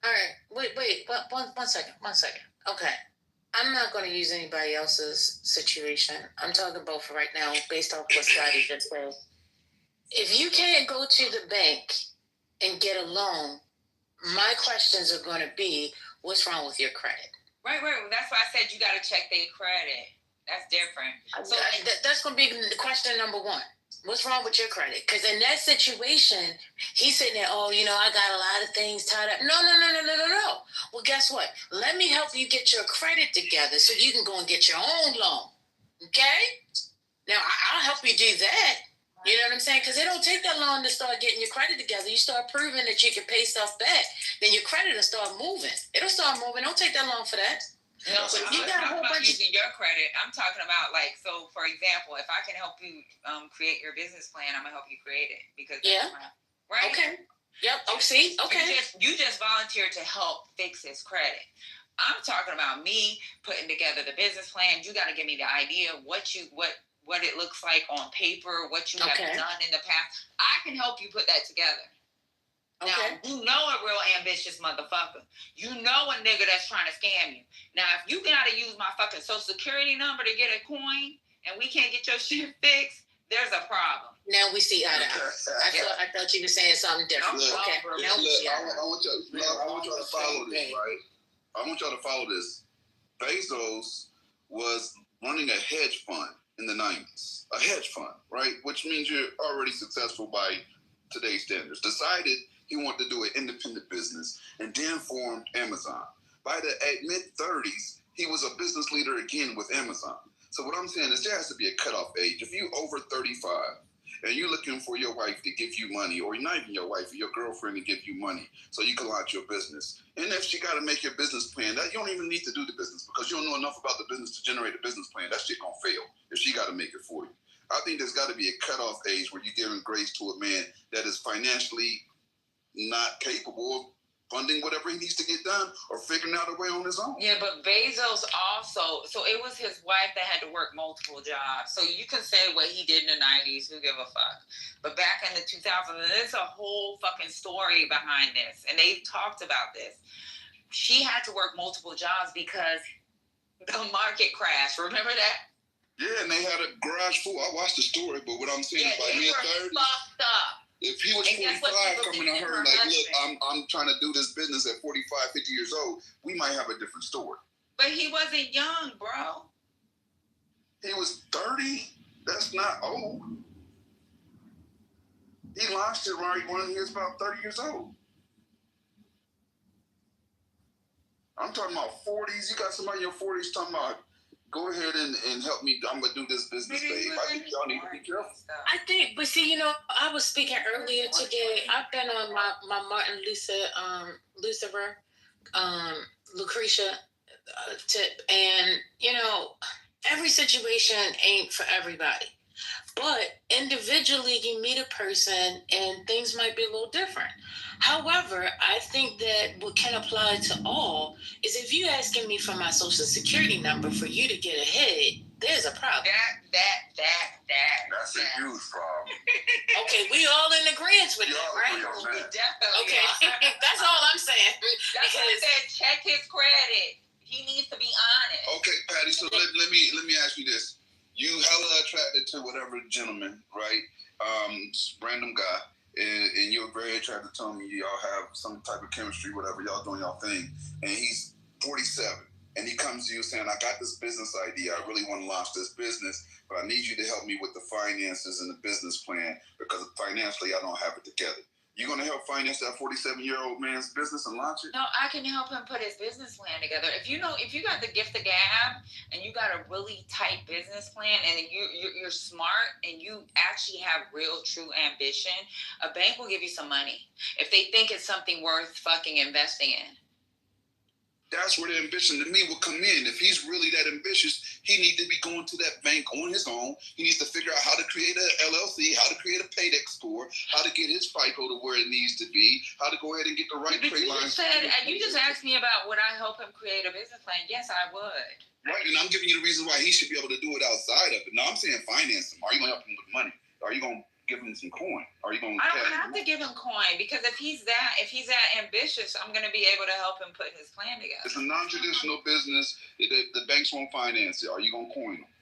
All right, wait, one second. Okay, I'm not going to use anybody else's situation. I'm talking about for right now, based off what Scotty just said. If you can't go to the bank and get a loan, my questions are going to be, what's wrong with your credit? Right. That's why I said you got to check their credit. That's different. So that's going to be question number one. What's wrong with your credit? Because in that situation, he's sitting there, I got a lot of things tied up. No. Well, guess what? Let me help you get your credit together so you can go and get your own loan. Okay? Now, I'll help you do that. You know what I'm saying? Because it don't take that long to start getting your credit together. You start proving that you can pay stuff back. Then your credit will start moving. It'll start moving. It don't take that long for that. No, but you got a whole bunch using your credit. I'm talking about so for example, if I can help you create your business plan, I'm gonna help you create it because right. Okay. Yep. Oh, see. Okay. You just volunteered to help fix his credit. I'm talking about me putting together the business plan. You got to give me the idea what it looks like on paper, what you have done in the past. I can help you put that together. Okay. Now, you know a real ambitious motherfucker. You know a nigga that's trying to scam you. Now, if you gotta use my fucking social security number to get a coin and we can't get your shit fixed, there's a problem. Now we see eye to eye. I thought you were saying something different. Okay. Now we see eye to eye. I want y'all to follow this, right? I want y'all to follow this. Bezos was running a hedge fund in the 90s. A hedge fund, right? Which means you're already successful by today's standards. Decided he wanted to do an independent business and then formed Amazon. By the mid-30s, he was a business leader again with Amazon. So what I'm saying is there has to be a cutoff age. If you're over 35 and you're looking for your wife to give you money, or not even your wife, or your girlfriend to give you money so you can launch your business, and if she got to make your business plan, that you don't even need to do the business because you don't know enough about the business to generate a business plan. That shit gonna fail if she got to make it for you. I think there's got to be a cutoff age where you're giving grace to a man that is financially not capable of funding whatever he needs to get done or figuring out a way on his own. Yeah, but Bezos also, so it was his wife that had to work multiple jobs. So you can say what he did in the 90s, who give a fuck. But back in the 2000s, there's a whole fucking story behind this. And they talked about this. She had to work multiple jobs because The market crash. Remember that? Yeah, and they had a garage full. I watched the story, but what I'm saying is like they mid were 30s. fucked up. If he was 45 coming to her like, look, I'm trying to do this business at 45, 50 years old, we might have a different story. But he wasn't young, bro. He was 30? That's not old. He launched it right when he was about 30 years old. I'm talking about 40s. You got somebody in your 40s talking about, go ahead and help me. I'm going to do this business, babe. I think y'all need to be careful. I think, but see, I was speaking earlier today. I've been on my Martin Lucifer, Lucretia tip, and every situation ain't for everybody. But individually, you meet a person and things might be a little different. However, I think that what can apply to all is if you asking me for my social security number for you to get ahead, there's a problem. That's a huge problem. Okay, we all in agreement with that, right? We definitely okay. That's all I'm saying. That's why I said check his credit. He needs to be honest. Okay, Patty, so let me ask you this. You hella attracted to whatever gentleman, right? Random guy, and you're very attracted to him. Y'all have some type of chemistry, whatever. Y'all doing y'all thing, and he's 47, and he comes to you saying, "I got this business idea. I really want to launch this business, but I need you to help me with the finances and the business plan because financially I don't have it together." You gonna help finance that 47-year-old man's business and launch it? No, I can help him put his business plan together. If you got the gift of gab and you got a really tight business plan and you're smart and you actually have real true ambition, a bank will give you some money if they think it's something worth fucking investing in. That's where the ambition to me will come in. If he's really that ambitious, he needs to be going to that bank on his own. He needs to figure out how to create an LLC, how to create a paydex score, how to get his FICO to where it needs to be, how to go ahead and get the right trade lines. You just asked me about would I help him create a business plan. Yes, I would. Right, and I'm giving you the reason why he should be able to do it outside of it. No, I'm saying finance him. Are you going to help him with money? Are you going to give him some coin? Are you going to? I don't have to give him coin because if he's that ambitious, I'm going to be able to help him put his plan together. It's a non-traditional business. The banks won't finance it. Are you going to coin him?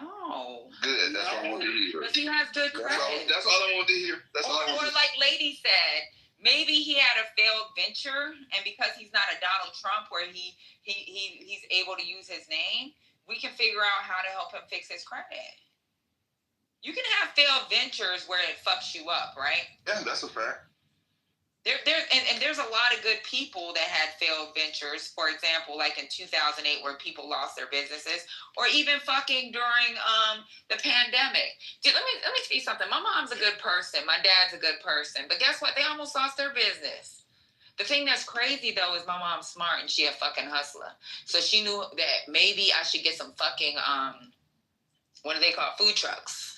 No. Good. That's all I want to hear. Because he has good credit. That's all I want to hear. Or like Lady said, maybe he had a failed venture, and because he's not a Donald Trump where he's able to use his name, we can figure out how to help him fix his credit. You can have failed ventures where it fucks you up, right? Yeah, that's a fact. There's a lot of good people that had failed ventures. For example, like in 2008 where people lost their businesses, or even fucking during the pandemic. Dude, let me tell you something. My mom's a good person. My dad's a good person. But guess what? They almost lost their business. The thing that's crazy though is my mom's smart and she a fucking hustler. So she knew that maybe I should get some fucking what do they call it? Food trucks.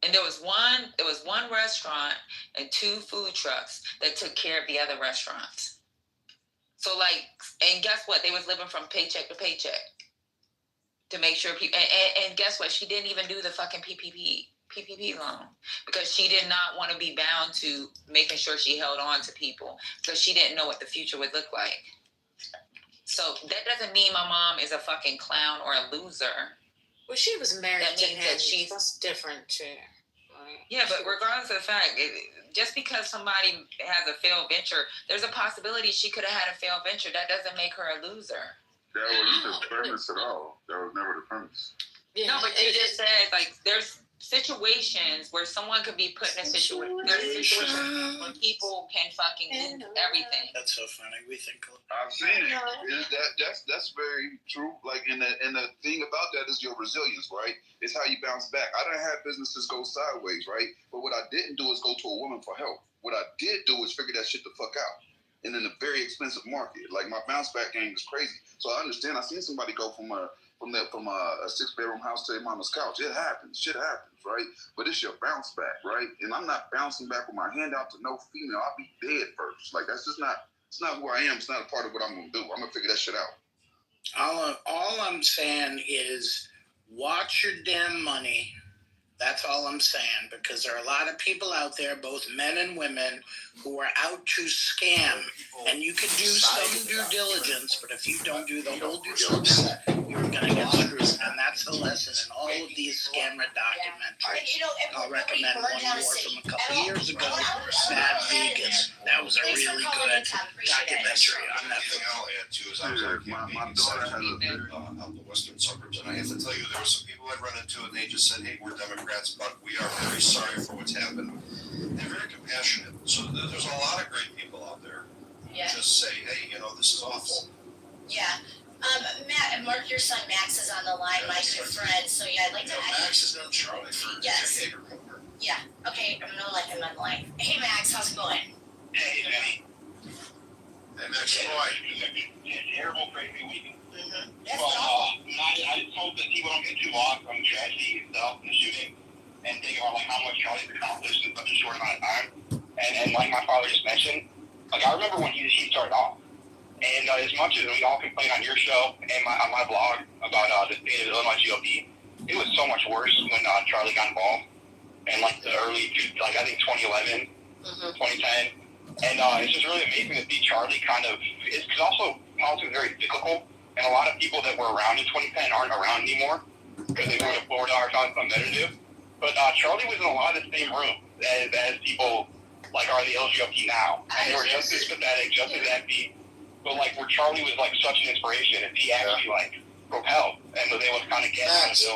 And there was one restaurant and 2 food trucks that took care of the other restaurants. So and guess what? They was living from paycheck to paycheck to make sure people. And guess what? She didn't even do the fucking PPP loan because she did not want to be bound to making sure she held on to people because she didn't know what the future would look like. So that doesn't mean my mom is a fucking clown or a loser. Well, she was married that to means him. that she's That's different too. Right? Yeah, but regardless of the fact, just because somebody has a failed venture, there's a possibility she could have had a failed venture. That doesn't make her a loser. That wasn't the premise at all. That was never the premise. Yeah, no, but you just said there's situations where someone could be put in a situation. There's situations when people can fucking lose everything. That's so funny. We think. I've seen it. That's very true. And the thing about that is your resilience, right? It's how you bounce back. I done had businesses go sideways, right? But what I didn't do is go to a woman for help. What I did do is figure that shit the fuck out. And in a very expensive market, my bounce back game is crazy. So I understand. I seen somebody go from a 6-bedroom house to their mama's couch. It happens. Shit happens, right? But it's your bounce back, right? And I'm not bouncing back with my hand out to no female. I'll be dead first. That's just not. It's not who I am. It's not a part of what I'm gonna do. I'm gonna figure that shit out. All I'm saying is, watch your damn money. That's all I'm saying, because there are a lot of people out there, both men and women, who are out to scam. And you can do some due diligence, but if you don't do the whole due diligence, you're going to get screwed. And that's the lesson in all of these scammer documentaries. And I'll recommend one more from a couple years ago, Bad Vegas. That was a really good documentary on Netflix. I'll add too is I was on a campaign out the western suburbs, and I have to tell you, there were some people I run into, and they just said, "Hey, we're Democrats, but we are very sorry for what's happened." They're very compassionate. So there's a lot of great people out there who just say, "Hey, this is awful." Yeah. Matt, Mark, your son Max is on the line, my good friend. So I'd like to. Max has known Charlie for a decade or more. Yeah. Okay, I'm gonna let him on the line. Hey, Max, how's it going? Hey, Jenny. Hey, Max, boy. Terrible, crazy week. That's awful. I just hope that people don't get too lost on the tragedy itself and the shooting, and think about how much Charlie's accomplished in such a short amount of time. And like my father just mentioned, I remember when he started off. And as much as we all complain on your show and on my blog about the state of the Illinois GOP, it was so much worse when Charlie got involved in the early, I think 2011, 2010. And it's just really amazing to see Charlie because also politics is very cyclical, and a lot of people that were around in 2010 aren't around anymore because they moved to Florida or found something better to do. But Charlie was in a lot of the same room as people are the LGOP now. And they were just as pathetic, just as empty. But where Charlie was such an inspiration, and he actually propelled, and was able to kind of get Max,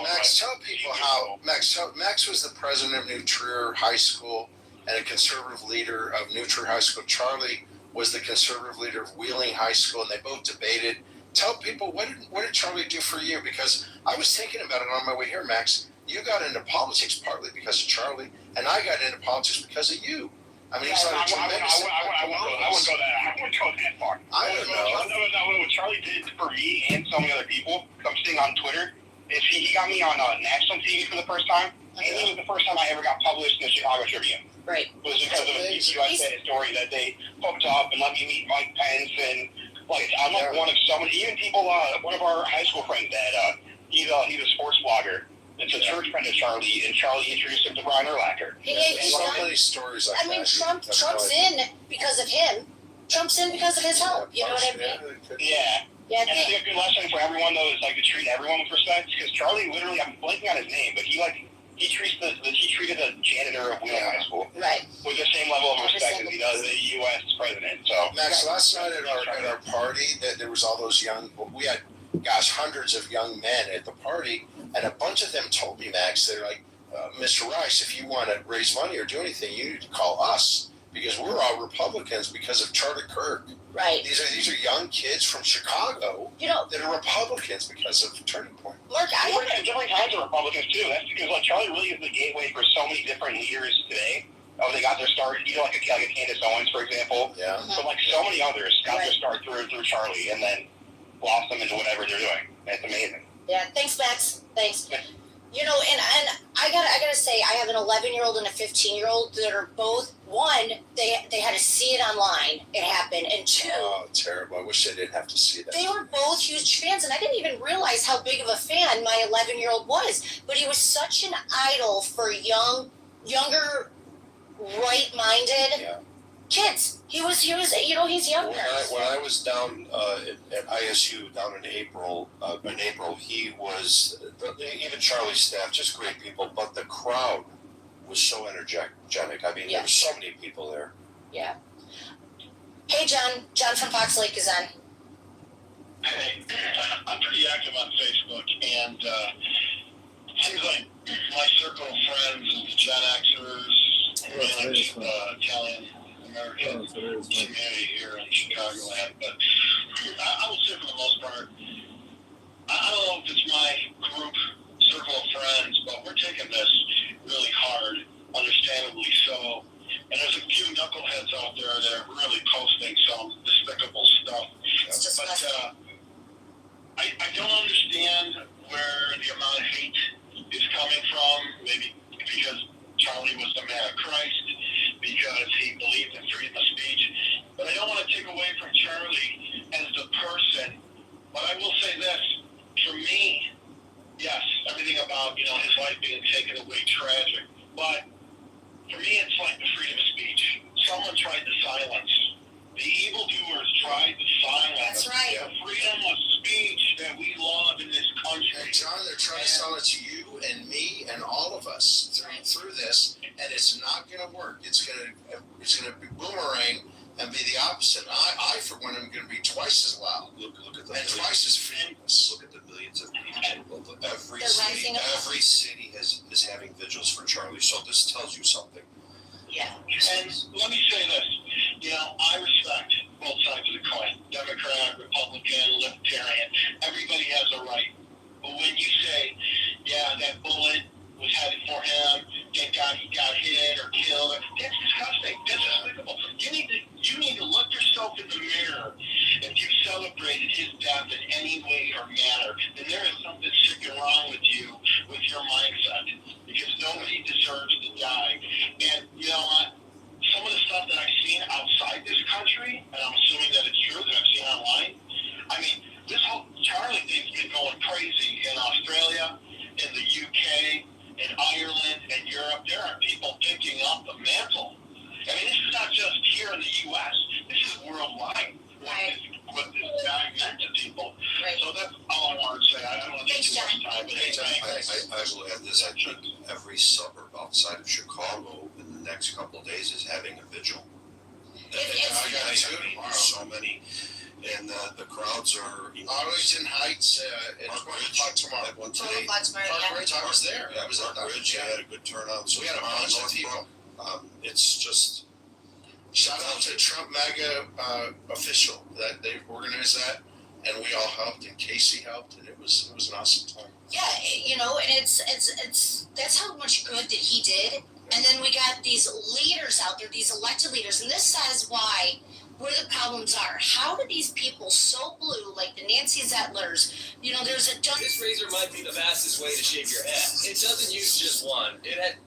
tell people how Max was the president of New Trier High School and a conservative leader of New Trier High School. Charlie was the conservative leader of Wheeling High School, and they both debated. Tell people what did Charlie do for you? Because I was thinking about it on my way here, Max. You got into politics partly because of Charlie, and I got into politics because of you. I mean, he's like a tremendous. I wouldn't go that far. I don't know. What Charlie did for me and so many other people, I'm seeing on Twitter, is he got me on national TV for the first time, and it was the first time I ever got published in the Chicago Tribune. Right. It was because of a USA story that they hooked up and let me meet Mike Pence, and I'm one of so many, even people, one of our high school friends that he's a sports blogger. It's a church friend of Charlie, and Charlie introduced him to Brian Urlacher. So many stories like that. Trump's in because of him. Trump's in because of his help. You know what I mean? Yeah. And I think a good lesson for everyone, though, is to treat everyone with respect. Because Charlie, literally, I'm blanking on his name, but he treated the janitor of Wheeling High School with the same level of respect as he does the U.S. president. So, Max, last night at our party, there was all those we had, hundreds of young men at the party, and a bunch of them told me, Max, they're like, Mr. Rice, if you want to raise money or do anything, you need to call us, because we're all Republicans because of Charlie Kirk. Right. These are young kids from Chicago that are Republicans because of Turning Point. Mark, I have different kinds of Republicans too. That's because Charlie really is the gateway for so many different leaders today. They got their start, like a Candace Owens, for example. Yeah. But so many others got their start through Charlie, and then blossom into whatever they're doing. It's amazing. Yeah. Thanks, Max. Thanks. And I gotta say, I have an 11-year-old and a 15-year-old that are both, one, they had to see it online, it happened, and two, oh, terrible. I wish they didn't have to see that. They were both huge fans, and I didn't even realize how big of a fan my 11-year-old was, but he was such an idol for younger, right-minded kids. He's younger. When I was down at ISU down in April, he was, even Charlie's staff, just great people, but the crowd was so energetic. I mean, there were so many people there. Yeah. Hey, John. John from Fox Lake is on. Hey, I'm pretty active on Facebook, and seems like my circle of friends is the Gen Xers, Italian American community here in Chicagoland. But I would say for the most part, I don't know if it's my group, circle of friends, but we're taking this really hard, understandably so. And there's a few knuckleheads out there that are really posting some despicable stuff. But I don't understand where the amount of hate is coming from. Maybe because Charlie was the man of Christ, because he believed in freedom of speech. But I don't want to take away from Charlie the freedom of speech that we love in this country. And John, they're trying to sell it to you and me and all of us through this, and it's not going to work. It's going to be boomerang and be the opposite. I for one, am going to be twice as loud. Look at the twice as famous. Look at the millions of people. Every city is having vigils for Charlie. So this tells you something. Yeah. And let me say this. You know, I respect both sides of the coin. Democrat, Republican, Libertarian. Everybody has a right. But when you say, yeah, that bullet was headed for him, he got hit or killed, that's disgusting. That's despicable. You need to look yourself in the mirror. If you celebrated his death in any way or manner, then there is something sick and wrong with you, with your mindset. Because nobody deserves to die. And you know what? Some of the stuff that I've seen outside this country, and I'm assuming that it's true, that I've seen online, I mean, this whole Charlie thing's been going crazy in Australia, in the UK, in Ireland, and Europe. There are people picking up the mantle. I mean, this is not just here in the U.S. This is worldwide. What this guy meant to people. Right. So that's all I want to say. I don't want to take too much time. But I will add this. I think every suburb outside of Chicago in the next couple of days is having a vigil. So many. And the crowds are. Arlington Heights at 12 o'clock tomorrow. Park Ridge, I was there. I was at Park Ridge. I had a good turnout. So we had a bunch of people. It's just. Shout out to Trump MAGA official that they organized that, and we all helped, and Casey helped, and it was an awesome time. Yeah, you know, and it's that's how much good that he did. And then we got these leaders out there, these elected leaders, and this says why where the problems are. How do these people so blue, like the Nancy Zettlers, you know, there's a This razor might be the fastest way to shave your head. It doesn't use just one. It had.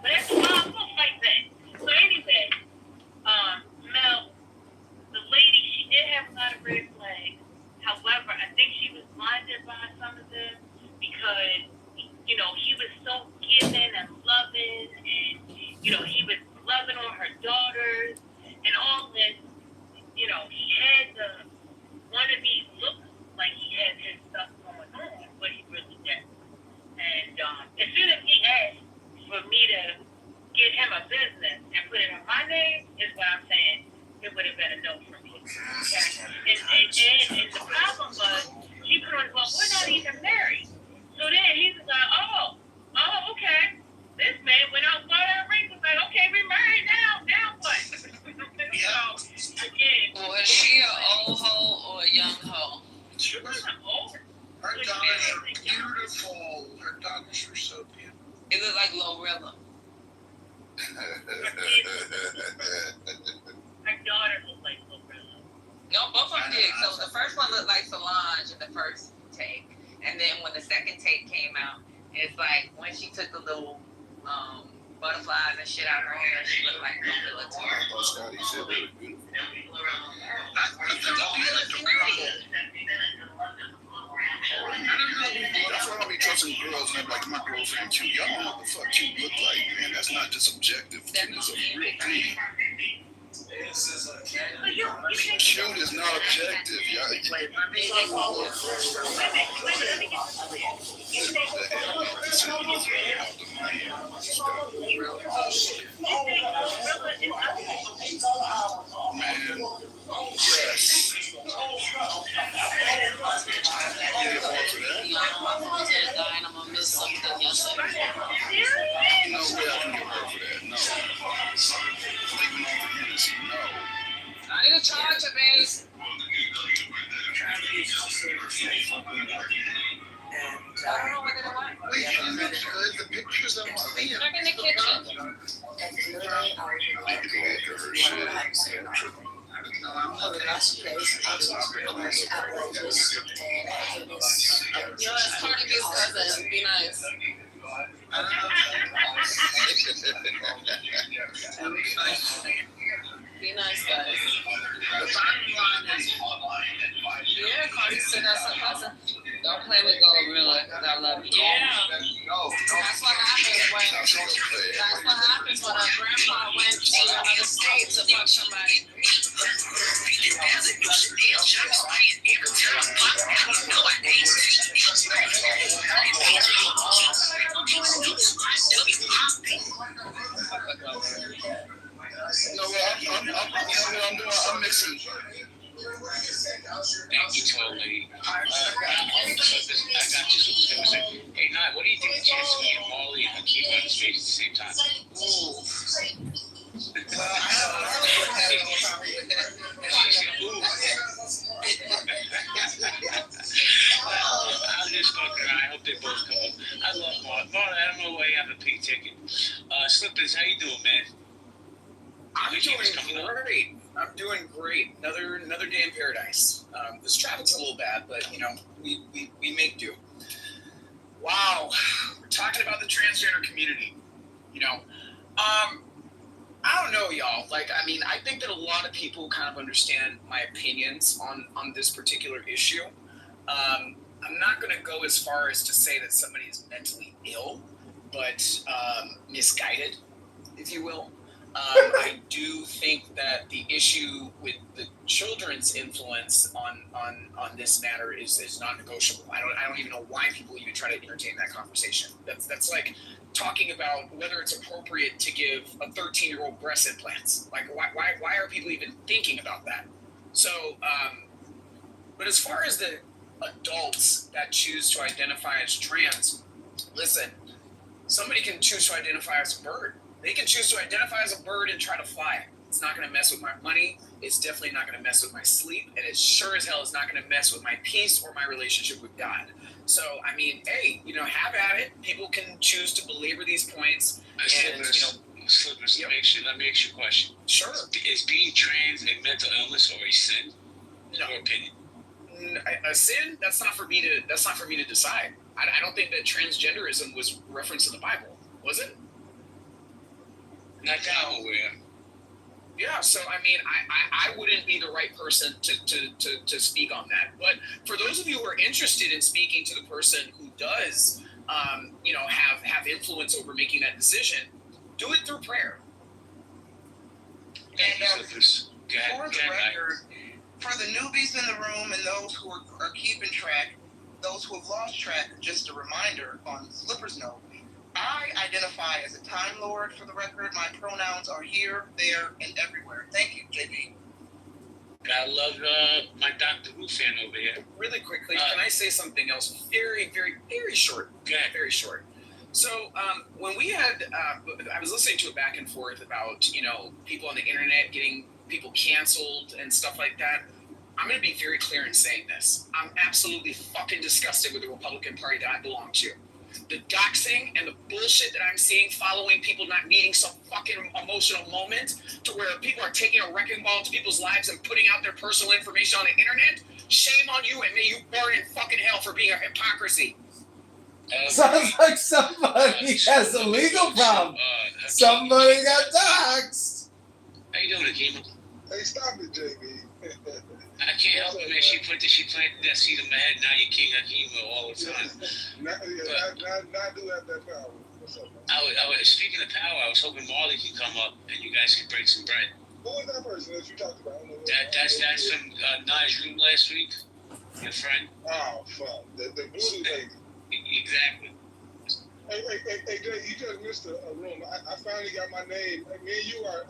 But it's almost like that. So anyway, Mel, the lady, she did have a lot of red flags. However, I think she was blinded by some of them because, you know, he was so giving and loving, and, you know, he was loving on her daughters and all this. You know, he had the wannabe look like he had his stuff going on, but he really didn't. And as soon as he asked for me to get him a business and put it on my name, is what I'm saying, it would have been a no for me. Okay? And the problem was, she put on, well, we're not even married. So then he was like, oh, okay. This man went out and bought her a ring. Was like, okay, we're married now. Now what? So, again. Was she an old hoe or a young hoe? She wasn't old. Her daughters are beautiful. Her daughters are so beautiful. It looked like Glorilla. Her daughter looked like Glorilla. No, both of them did. So the first one looked like Solange in the first take. And then when the second take came out, it's like when she took the little butterflies and shit out of her hair, she looked like Glorilla too. Scotty said they were beautiful. That's why I don't be trusting girls and I'm like, my girlfriend cute. Y'all know what the fuck cute look like, man. That's not just subjective. Cute is a real thing. Cute is not objective, y'all. Man, yes. I'm gonna miss something yesterday. No way I can get her for that. No. Leaving on the Hennessy, no. I need a charger, babe. I don't know what they want. Wait, the pictures of my They're in the kitchen. I need to go after her shit. over the last few days, I was outrageous, and Yo, it's Cardi B's cousin. Be nice. Be nice, guys. Yeah, Cardi said that's her cousin. Don't play with Gorilla because I love you. Yeah. That's what happens when a grandpa went to another state to fuck somebody. I'm mixing. Thank you, tall lady. I got this. Hey, Nye, what do you think the chances of getting Molly and Hakeem on the stage at the same time? Well, I don't have no problem with that. I'm just fucking around. I hope they both come up. I love Marlon. Marlon, I don't know why you have a pink ticket. Slippers, how you doing, man? I'm doing great. I'm doing great. Another day in paradise. This traffic's a little bad, but you know, we make do. Wow, we're talking about the transgender community. You know, I don't know, y'all. Like, I mean, I think that a lot of people kind of understand my opinions on this particular issue. I'm not going to go as far as to say that somebody is mentally ill, but misguided, if you will. I do think that the issue with the children's influence on this matter is not negotiable. I don't even know why people even try to entertain that conversation. That's like talking about whether it's appropriate to give a 13-year-old breast implants. Like, why are people even thinking about that? So, but as far as the adults that choose to identify as trans, listen, somebody can choose to identify as a bird. They can choose to identify as a bird and try to fly. It's not going to mess with my money. It's definitely not going to mess with my sleep. And it sure as hell is not going to mess with my peace or my relationship with God. So, I mean, hey, you know, have at it. People can choose to belabor these points. And, you know, Slippers, let me ask you a question. Sure. Is being trans a mental illness or a sin? In your opinion? A sin? That's not for me to decide. I don't think that transgenderism was referenced in the Bible, was it? Not that I'm aware. Yeah, so I mean, I wouldn't be the right person to speak on that. But for those of you who are interested in speaking to the person who does, you know, have influence over making that decision, do it through prayer. And for the record, for the newbies in the room and those who are keeping track, those who have lost track, just a reminder on Slipper's note, I identify as a Time Lord, for the record. My pronouns are here, there, and everywhere. Thank you, JB. I love my Doctor Who fan over here. Really quickly, can I say something else? Very, very, very short. Very short. So when we had, I was listening to it back and forth about, you know, people on the internet getting people canceled and stuff like that. I'm going to be very clear in saying this. I'm absolutely fucking disgusted with the Republican Party that I belong to. The doxing and the bullshit that I'm seeing following people not needing some fucking emotional moment to where people are taking a wrecking ball to people's lives and putting out their personal information on the internet. Shame on you, and may you burn in fucking hell for being a hypocrisy. Sounds like somebody has a legal problem. Somebody got doxxed. How you doing, Hakeem? Hey, stop it, JB. I can't help it, man. She planted that seed in my head. Now you're King Hakeem all the time. Not do have that power. What's up, man? I was speaking of power. I was hoping Marley could come up and you guys could break some bread. Who was that person that you talked about? That's from Nye's room last week. Your friend. Oh, fuck. The blue lady. Exactly. Hey, Jay, you just missed a room. I finally got my name. Me and you are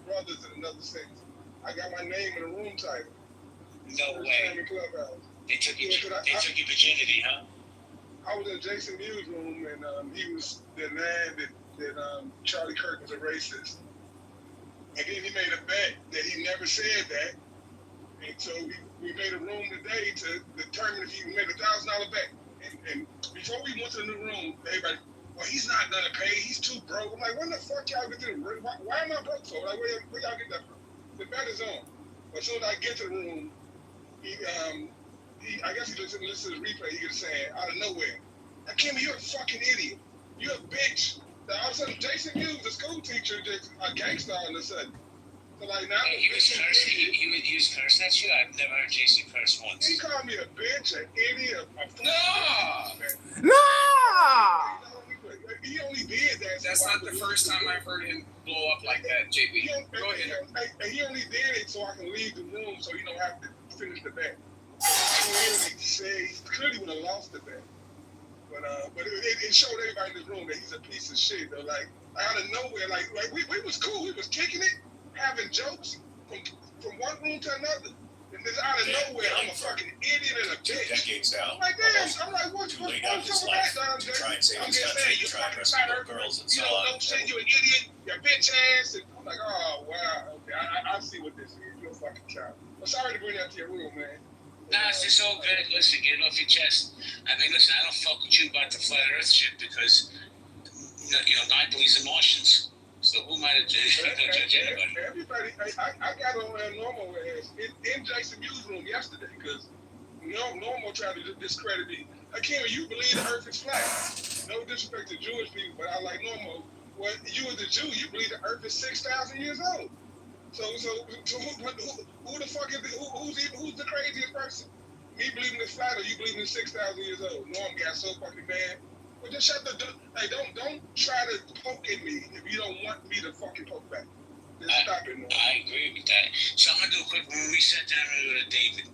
brothers in another sense. I got my name in the room title. No way. They took your virginity, huh? I was in Jason Mewes' room, and he was denying that Charlie Kirk was a racist. And then he made a bet that he never said that. And so we made a room today to determine if he made $1,000 bet. And before we went to the new room, everybody, well, he's not gonna pay. He's too broke. I'm like, when the fuck y'all get to the room? Why am I broke for? Like, where y'all get that from? The bet is on. As soon as I get to the room, I guess he listens to the replay. He gets saying out of nowhere, Hakeem, you're a fucking idiot. You're a bitch. All of a sudden, Jason Mewes, the school teacher, just a gangster all of a sudden. So like now, he was cursing. He was cursing at you. I've never heard Jason curse once. He called me a bitch, an idiot, No. He only did that. That's not the first time I've heard him blow up like that, JB. Go ahead. He only did it so I can leave the room so you don't have to finish the bet. He clearly would have lost the bet. But it showed everybody in the room that he's a piece of shit. Though, like out of nowhere, like we was cool. We was kicking it, having jokes from one room to another. And then out of nowhere, I'm a fucking idiot and a bitch. 2 decades now. I'm like, damn. I'm like, what's laid out his life to try and save his country, to try and rescue little girls and so on. Don't say you an idiot, you bitch ass. And I'm like, oh wow, okay, I see what this is. You're a fucking child. I'm sorry to bring that to your room, man. Nah, it's all good. Listen, get it off your chest. I mean, listen, I don't fuck with you about the flat Earth shit because, you know, I believe in Martians. So who am I to judge anybody? Everybody, I got on there normal ass in Jason Mewes' room yesterday because normal tried to discredit me. I can't even, you believe the Earth is flat. No disrespect to Jewish people, but I like normal. Well, you as a Jew, you believe the Earth is 6,000 years old. So who the fuck is who's the craziest person? Me believing it's flat or you believing it's 6,000 years old? Norm got so fucking mad. Well, just shut the door. Hey, don't try to poke at me if you don't want me to fucking poke back. Just stop it, Norm. I agree with that. So I'm gonna do a quick. When we sat down earlier with David,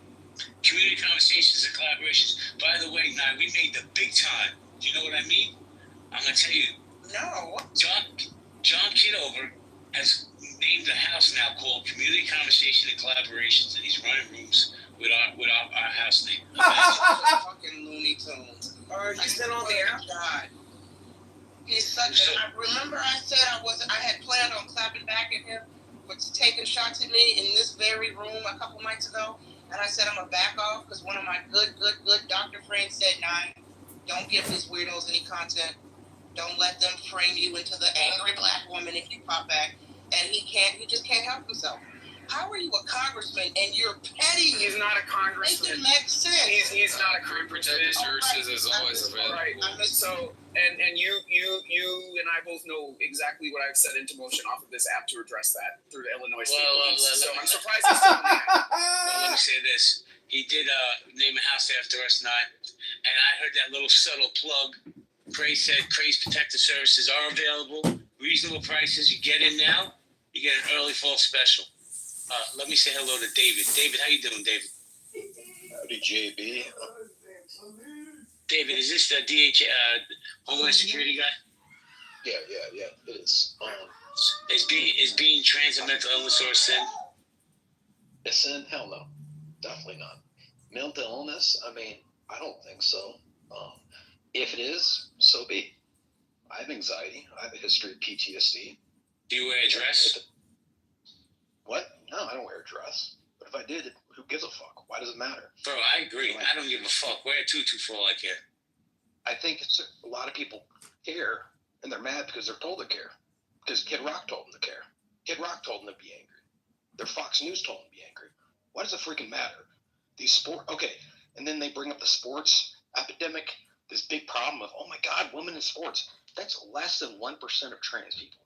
community conversations and collaborations. By the way, now we made the big time. Do you know what I mean? I'm gonna tell you. No. John Kitover has named a house now called Community Conversation and Collaborations, and he's running rooms with our house name. Fucking Looney Tunes. Or he's been on there. God. He's such a. Remember, I said I had planned on clapping back at him, but taking shots at me in this very room a couple nights ago, and I said I'm gonna back off because one of my good doctor friends said, "Nah, don't give these weirdos any content. Don't let them frame you into the angry black woman if you pop back." And he just can't help himself. How are you a congressman and you're petty? He's not a congressman. It makes sense. He's not a congressman. Services is always available. Right. So, and you and I both know exactly what I've set into motion off of this app to address that through the Illinois State Police. So I'm surprised he's still on the app. Well, let me say this. He did name a house after us, and I heard that little subtle plug. Craze said Craze Protective Services are available. Reasonable prices. You get in now, you get an early fall special. Let me say hello to David. David, how you doing, David? Howdy, JB. David, is this the Homeland Security guy? Yeah, it is. Is being trans a mental illness or a sin? A sin? Hell no. Definitely not. Mental illness? I mean, I don't think so. If it is, so be. I have anxiety. I have a history of PTSD. Do you wear a dress? What? No, I don't wear a dress. But if I did, who gives a fuck? Why does it matter? Bro, I agree. I don't give a fuck. Wear a tutu for all I care. I think a lot of people care, and they're mad because they're told to care. Because Kid Rock told them to care. Kid Rock told them to be angry. Their Fox News told them to be angry. Why does it freaking matter? These okay, and then they bring up the sports epidemic, this big problem of, oh my God, women in sports. That's less than 1% of trans people.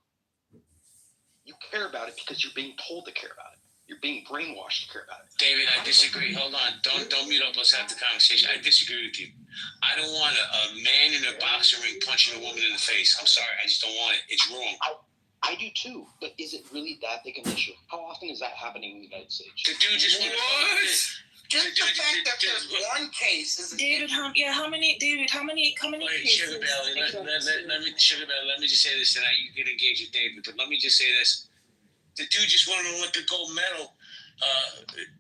You care about it because you're being told to care about it. You're being brainwashed to care about it. David, I disagree. Hold on. Don't mute up. Let's have the conversation. I disagree with you. I don't want a man in a boxing ring punching a woman in the face. I'm sorry. I just don't want it. It's wrong. I do too. But is it really that big an issue? How often is that happening in the United States? The dude just went Just the fact that there's one case is David, how many Wait, cases? Sugar Belly, let me just say this, and you can engage with David, but let me just say this. The dude just won an Olympic gold medal.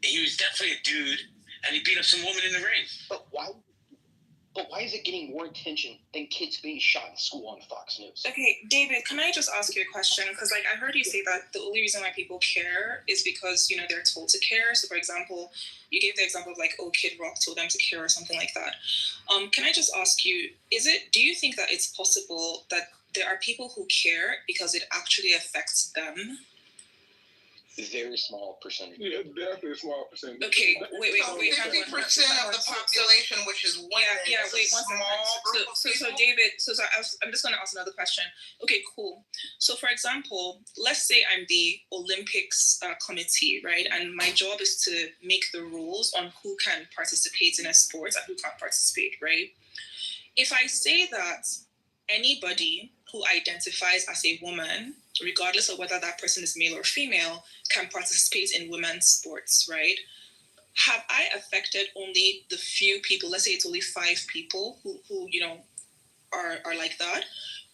He was definitely a dude, and he beat up some woman in the ring. But why is it getting more attention than kids being shot in school on Fox News? Okay, David, can I just ask you a question? Because, I heard you say that the only reason why people care is because, they're told to care. So, for example, you gave the example of, Kid Rock told them to care or something like that. Can I just ask you, do you think that it's possible that there are people who care because it actually affects them? very small percentage. Yeah, definitely a small percentage. Okay, wait. So 50% of the population, which is women, is a small group of So people. David, I'm just going to ask another question. Okay, cool. So for example, let's say I'm the Olympics committee, right? And my job is to make the rules on who can participate in a sport and who can't participate, right? If I say that anybody who identifies as a woman, regardless of whether that person is male or female, can participate in women's sports, right? Have I affected only the few people, let's say it's only 5 people who are like that?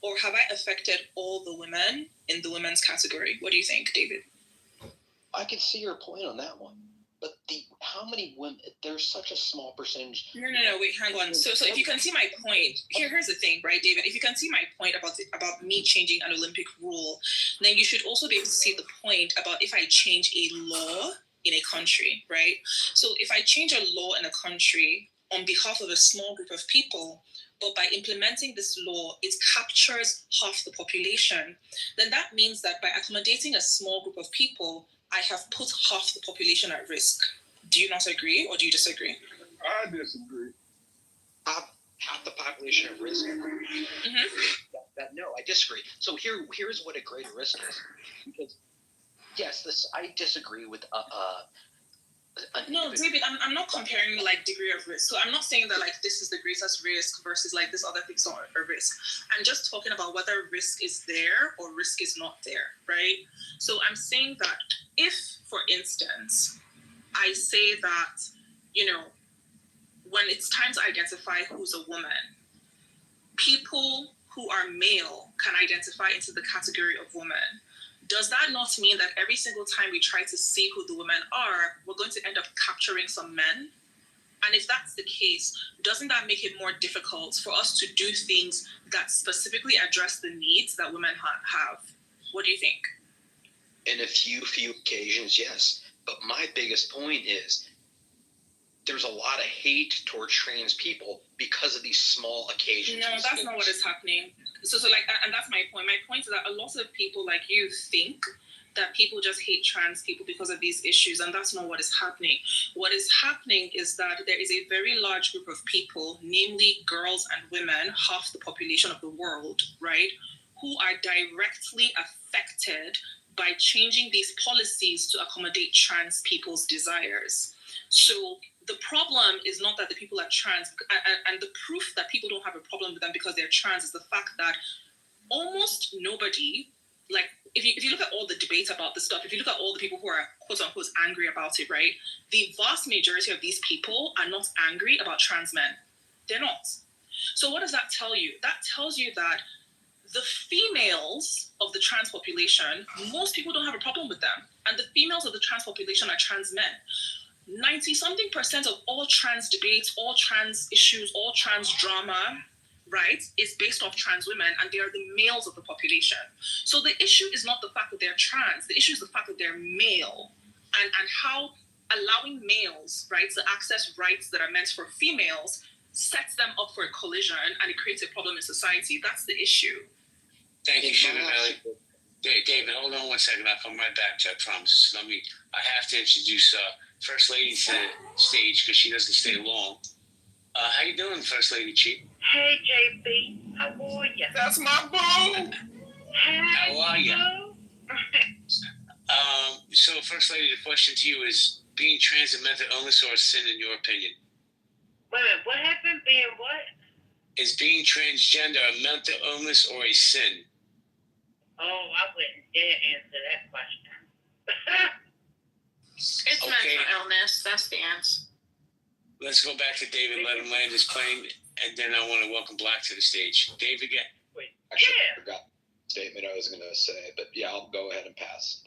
Or have I affected all the women in the women's category? What do you think, David? I can see your point on that one. But how many women? There's such a small percentage. No, wait, hang on. So if you can see my point, here's the thing, right, David? If you can see my point about me changing an Olympic rule, then you should also be able to see the point about if I change a law in a country, right? So if I change a law in a country on behalf of a small group of people, but by implementing this law, it captures half the population, then that means that by accommodating a small group of people, I have put half the population at risk. Do you not agree, or do you disagree? I disagree. Half the population at risk. Mm-hmm. No, I disagree. So here's what a greater risk is. Because yes, I disagree with No, David, I'm not comparing like degree of risk. So I'm not saying that like this is the greatest risk versus like this other thing's not a risk. I'm just talking about whether risk is there or risk is not there, right? So I'm saying that if, for instance, I say that, when it's time to identify who's a woman, people who are male can identify into the category of woman. Does that not mean that every single time we try to see who the women are, we're going to end up capturing some men? And if that's the case, doesn't that make it more difficult for us to do things that specifically address the needs that women have? What do you think? In a few occasions, yes. But my biggest point is there's a lot of hate towards trans people because of these small occasions. No, that's not what is happening. So and that's my point. My point is that a lot of people like you think that people just hate trans people because of these issues, and that's not what is happening. What is happening is that there is a very large group of people, namely girls and women, half the population of the world, right, who are directly affected by changing these policies to accommodate trans people's desires. So the problem is not that the people are trans, and the proof that people don't have a problem with them because they're trans is the fact that almost nobody, like if you look at all the debate about this stuff, if you look at all the people who are quote unquote angry about it, right, the vast majority of these people are not angry about trans men. They're not. So what does that tell you? That tells you that the females of the trans population, most people don't have a problem with them. And the females of the trans population are trans men. 90-something% of all trans debates, all trans issues, all trans drama, right, is based off trans women, and they are the males of the population. So the issue is not the fact that they're trans. The issue is the fact that they're male, and how allowing males, right, to access rights that are meant for females sets them up for a collision, and it creates a problem in society. That's the issue. Thank you, Sugar Nelly. David, hold on one second. I'll come right back to you, I promise. I have to introduce First Lady to the stage because she doesn't stay long. How you doing, First Lady Chief? Hey, JB. How are you? That's my boo. Hey, How are you? boo. So, First Lady, the question to you is, being trans a mental illness or a sin in your opinion? Wait a minute, what happened? Being what? Is being transgender a mental illness or a sin? Oh, I wouldn't dare answer that question. It's mental illness. That's the answer. Let's go back to David, let him land his plane, and then I want to welcome Black to the stage. Dave again. Wait, actually, I forgot the statement I was going to say, but yeah, I'll go ahead and pass.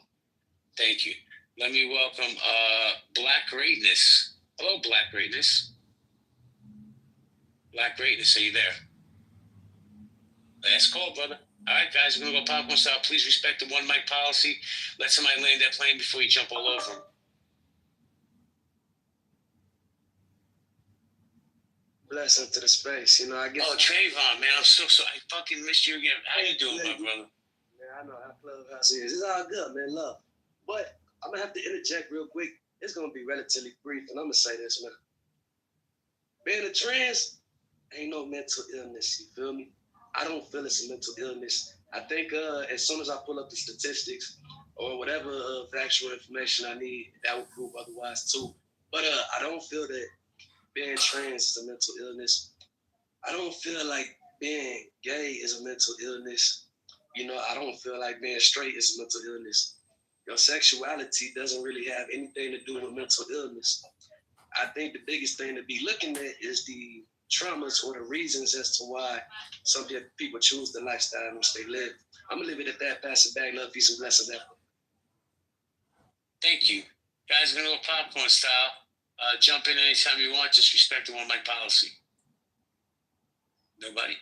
Thank you. Let me welcome Black Greatness. Hello, Black Greatness. Black Greatness, are you there? Last call, brother. All right, guys, we're going to go popcorn style. Please respect the one mic policy. Let somebody land that plane before you jump all over them. Blessing to the space, I guess. Oh, Trayvon, man, I'm so I fucking missed you again. How you doing, my brother? Man, I know how Clubhouse is. It's all good, man. Love. But I'm gonna have to interject real quick. It's gonna be relatively brief, and I'm gonna say this, man. Being a trans ain't no mental illness. You feel me? I don't feel it's a mental illness. I think as soon as I pull up the statistics or whatever factual information I need, that will prove otherwise too. But I don't feel that being trans is a mental illness. I don't feel like being gay is a mental illness. You know, I don't feel like being straight is a mental illness. Your sexuality doesn't really have anything to do with mental illness. I think the biggest thing to be looking at is the traumas or the reasons as to why some people choose the lifestyle in which they live. I'm gonna leave it at that. Pass it back. Love, peace, and blessings. Thank you. Guys, we're gonna go popcorn style. Jump in anytime you want, just respect the one mic policy. Nobody?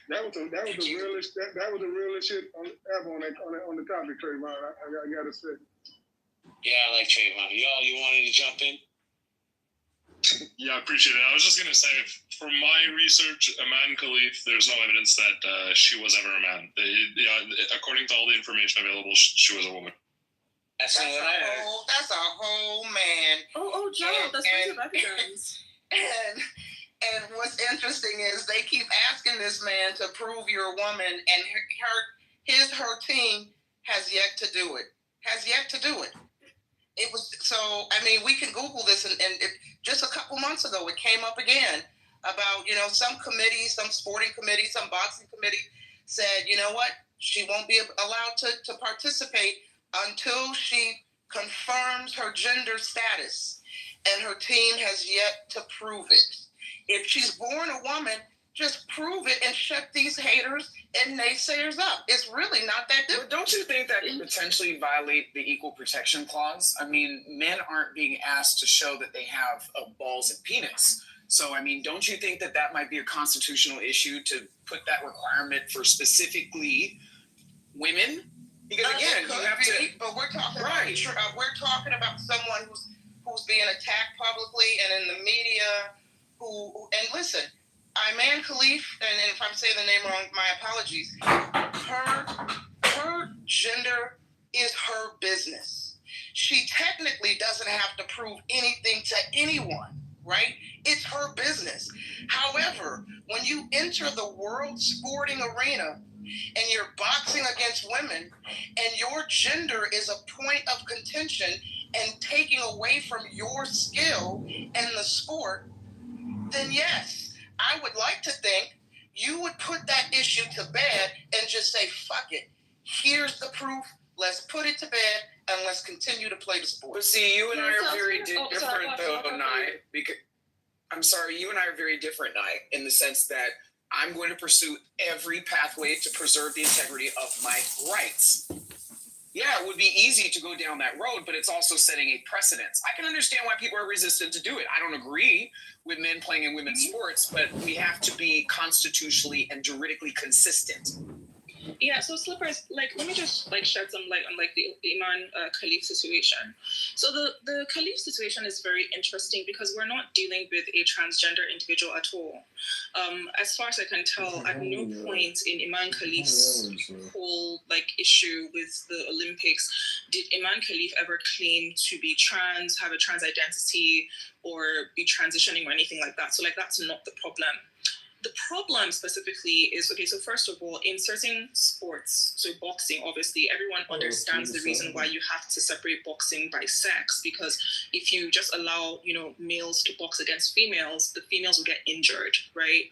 That was the realest shit ever on the topic, Trayvon. I gotta say. Yeah, I like Trayvon. Y'all, you wanted to jump in? Yeah, I appreciate it. I was just going to say, from my research, Iman Khalif, there's no evidence that she was ever a man. According to all the information available, she was a woman. That's a whole man. Oh, Joe, that's what evidence. And what's interesting is they keep asking this man to prove you're a woman, and her team has yet to do it. It was so. I mean, we can Google this, and just a couple months ago, it came up again about some committee, some sporting committee, some boxing committee said, you know what, she won't be allowed to participate until she confirms her gender status, and her team has yet to prove it. If she's born a woman, just prove it and shut these haters and naysayers up. It's really not that difficult. But don't you think that could potentially violate the Equal Protection Clause? I mean, men aren't being asked to show that they have balls and penis. So, I mean, don't you think that might be a constitutional issue to put that requirement for specifically women? Because again, you have to. But we're talking about someone who's being attacked publicly and in the media. And listen, Iman Khalif, and if I'm saying the name wrong, my apologies. Her gender is her business. She technically doesn't have to prove anything to anyone, right? It's her business. However, when you enter the world sporting arena and you're boxing against women and your gender is a point of contention and taking away from your skill in the sport, then yes, I would like to think you would put that issue to bed and just say, fuck it. Here's the proof. Let's put it to bed and let's continue to play the sport. But see, you and I are very different, though, Nye. Because you and I are very different, Nye, in the sense that I'm going to pursue every pathway to preserve the integrity of my rights. Yeah, it would be easy to go down that road, but it's also setting a precedence. I can understand why people are resistant to do it. I don't agree with men playing in women's sports, but we have to be constitutionally and juridically consistent. Yeah, so Slippers, let me just shed some light on the Iman Khalif situation. So the Khalif situation is very interesting because we're not dealing with a transgender individual at all. As far as I can tell, at no point in Iman Khalif's whole issue with the Olympics did Iman Khalif ever claim to be trans, have a trans identity, or be transitioning or anything like that. So that's not the problem. The problem specifically is, so first of all, in certain sports, so boxing, obviously, everyone understands the reason why you have to separate boxing by sex, because if you just allow, males to box against females, the females will get injured, right?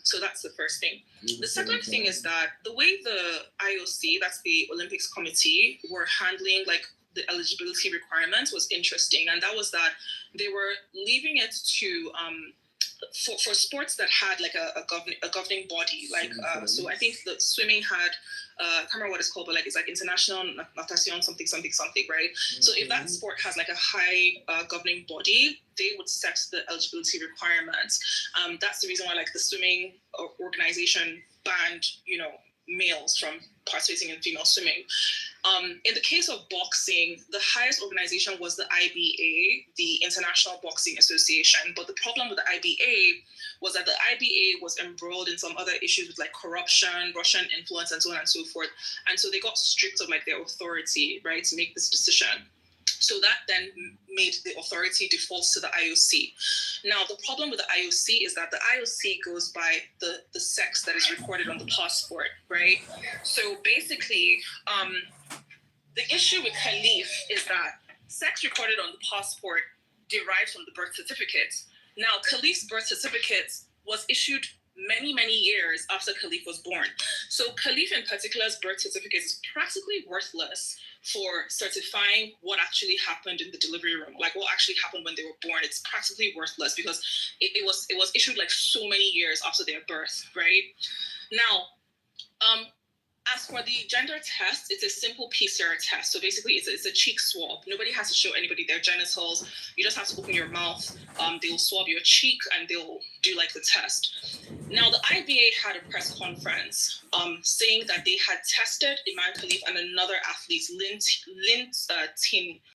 So that's the first thing. The second thing is that the way the IOC, that's the Olympics Committee, were handling the eligibility requirements was interesting, and that was that they were leaving it to for sports that had a governing body, so I think the swimming had I can't remember what it's called, but it's International Natation something, right? So if that sport has a high governing body, they would set the eligibility requirements. That's the reason why the swimming organization banned males from participating in female swimming. In the case of boxing, the highest organization was the IBA, the International Boxing Association. But the problem with the IBA was that the IBA was embroiled in some other issues with corruption, Russian influence, and so on and so forth. And so they got stripped of their authority, right, to make this decision. So that then made the authority default to the IOC. Now, the problem with the IOC is that the IOC goes by the sex that is recorded on the passport, right? So basically, the issue with Khalif is that sex recorded on the passport derives from the birth certificate. Now, Khalif's birth certificate was issued many years after Khalif was born. So Khalif in particular's birth certificate is practically worthless for certifying what actually happened in the delivery room, like what actually happened when they were born. It's practically worthless because it was issued like so many years after their birth, right? Now, as for the gender test, it's a simple PCR test. So basically, it's a cheek swab. Nobody has to show anybody their genitals. You just have to open your mouth. They'll swab your cheek and they'll do like the test. Now, the IBA had a press conference saying that they had tested Iman Khalif and another athlete,